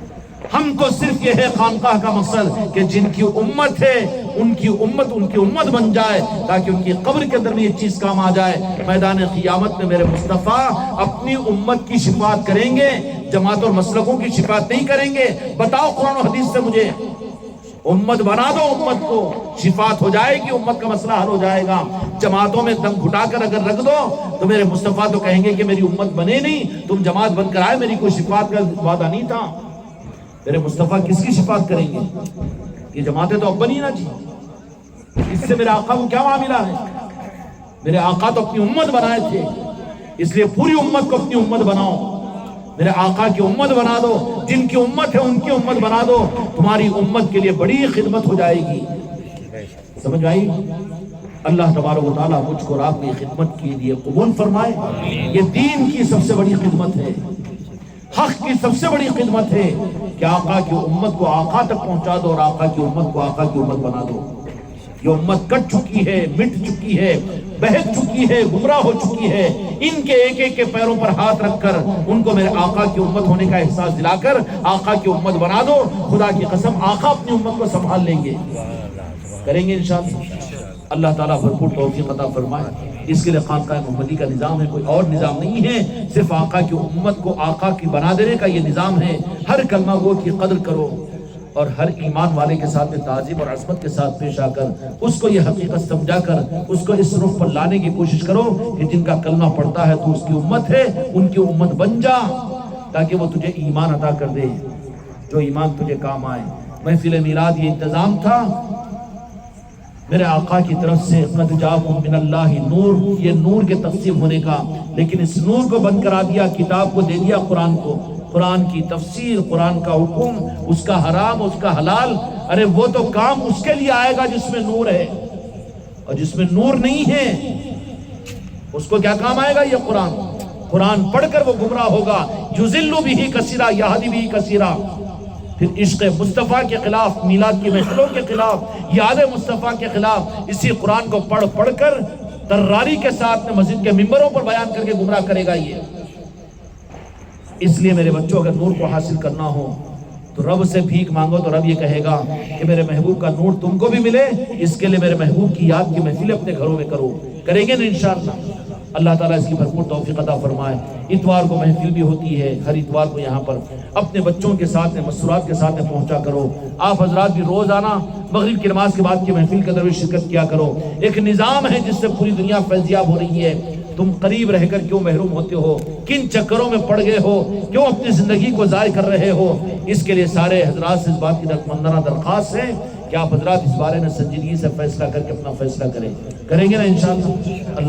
ہم کو صرف یہ ہے خانقاہ کا مقصد کہ جن کی امت ہے ان کی امت بن جائے، تاکہ ان کی قبر کے اندر میں یہ چیز کام آ جائے۔ میدان قیامت میں میرے مصطفیٰ اپنی امت کی شفاعت کریں گے، جماعت اور مسلکوں کی شفاعت نہیں کریں گے۔ بتاؤ قرآن و حدیث سے مجھے، امت بنا دو، امت کو شفاعت ہو جائے گی، امت کا مسئلہ حل ہو جائے گا۔ جماعتوں میں دم گھٹا کر اگر رکھ دو تو میرے مصطفیٰ تو کہیں گے کہ میری امت بنے نہیں، تم جماعت بن کر آئے، میری کوئی شفاعت کا وعدہ نہیں تھا۔ میرے مصطفیٰ کس کی شفاعت کریں گے؟ یہ جماعتیں تو اب بنی نا جی، اس سے میرے آقا کو کیا معاملہ ہے؟ میرے آقا تو اپنی امت بنائے تھے، اس لیے پوری امت کو اپنی امت بناؤ، میرے آقا کی امت بنا دو، جن کی امت ہے ان کی امت بنا دو، تمہاری امت کے لیے بڑی خدمت ہو جائے گی۔ سمجھ آئی؟ اللہ تبارک و تعالیٰ مجھ کو اور آپ کی خدمت کے لیے قبول فرمائے۔ یہ دین کی سب سے بڑی خدمت ہے، حق کی سب سے بڑی خدمت ہے کہ آقا کی امت کو آقا تک پہنچا دو اور آقا کی امت کو آقا کی امت بنا دو۔ یہ امت کٹ چکی ہے، مٹ چکی ہے، بہت چکی ہے، گمراہ ہو چکی ہے، ان کے ایک ایک کے پیروں پر ہاتھ رکھ کر ان کو میرے آقا کی امت ہونے کا احساس دلا کر آقا کی امت بنا دو۔ خدا کی قسم آقا اپنی امت کو سنبھال لیں گے، کریں گے انشاءاللہ۔ اللہ تعالیٰ بھرپور توفیق عطا فرمائے۔ اس کے لیے خانقاہ محمدی کا نظام ہے، کوئی اور نظام نہیں ہے، صرف آقا کی امت کو آقا کی بنا دینے کا یہ نظام ہے۔ ہر کلمہ گو کی قدر کرو اور ہر ایمان والے کے ساتھ میں تعظیم اور عظمت کے ساتھ پیش آ کر اس کو یہ حقیقت سمجھا کر اس کو اس رخ پر لانے کی کوشش کرو کہ جن کا کلمہ پڑھتا ہے تو اس کی امت ہے، ان کی امت بن جا، تاکہ وہ تجھے ایمان عطا کر دے، جو ایمان تجھے کام آئے۔ محفل میلاد یہ انتظام تھا میرے آقا کی طرف سے، قد جاءکم من اللہ نور، یہ نور کے تقسیم ہونے کا، لیکن اس نور کو بند کرا دیا، کتاب کو دے دیا قرآن کو، قرآن کی تفسیر، قرآن کا حکم، اس کا حرام، اس کا حلال۔ ارے وہ تو کام اس کے لیے آئے گا جس میں نور ہے، اور جس میں نور نہیں ہے اس کو کیا کام آئے گا؟ یہ قرآن پڑھ کر وہ گمراہ ہوگا، یضل بہ کثیرا یہدی بہ کثیرا۔ پھر عشق مصطفیٰ کے خلاف، میلاد کی محفلوں کے خلاف، یاد مصطفیٰ کے خلاف اسی قرآن کو پڑھ کر تراری کے ساتھ میں مسجد کے ممبروں پر بیان کر کے گمراہ کرے گا یہ۔ اس لیے میرے بچوں، اگر نور کو حاصل کرنا ہو تو رب سے بھیک مانگو، تو رب یہ کہے گا کہ میرے محبوب کا نور تم کو بھی ملے، اس کے لیے میرے محبوب کی یاد کی محفلیں اپنے گھروں میں کرو۔ کریں گے نا انشاءاللہ؟ اللہ تعالیٰ اس کی بھرپور توفیق عطا فرمائے۔ اتوار کو محفل بھی ہوتی ہے، ہر اتوار کو یہاں پر اپنے بچوں کے ساتھ میں مسرات کے ساتھ میں پہنچا کرو۔ آپ حضرات بھی روزانہ مغرب کی نماز کے بعد کی محفل کے اندر بھی شرکت کیا کرو۔ ایک نظام ہے جس سے پوری دنیا فیضیاب ہو رہی ہے، تم قریب رہ کر کیوں محروم ہوتے ہو؟ کن چکروں میں پڑ گئے ہو؟ کیوں اپنی زندگی کو ضائع کر رہے ہو؟ اس کے لیے سارے حضرات سے اس بات کی مندانہ درخواست ہے کہ آپ حضرات اس بارے میں سنجیدگی سے فیصلہ کر کے اپنا فیصلہ کریں گے نا انشاءاللہ؟ اللہ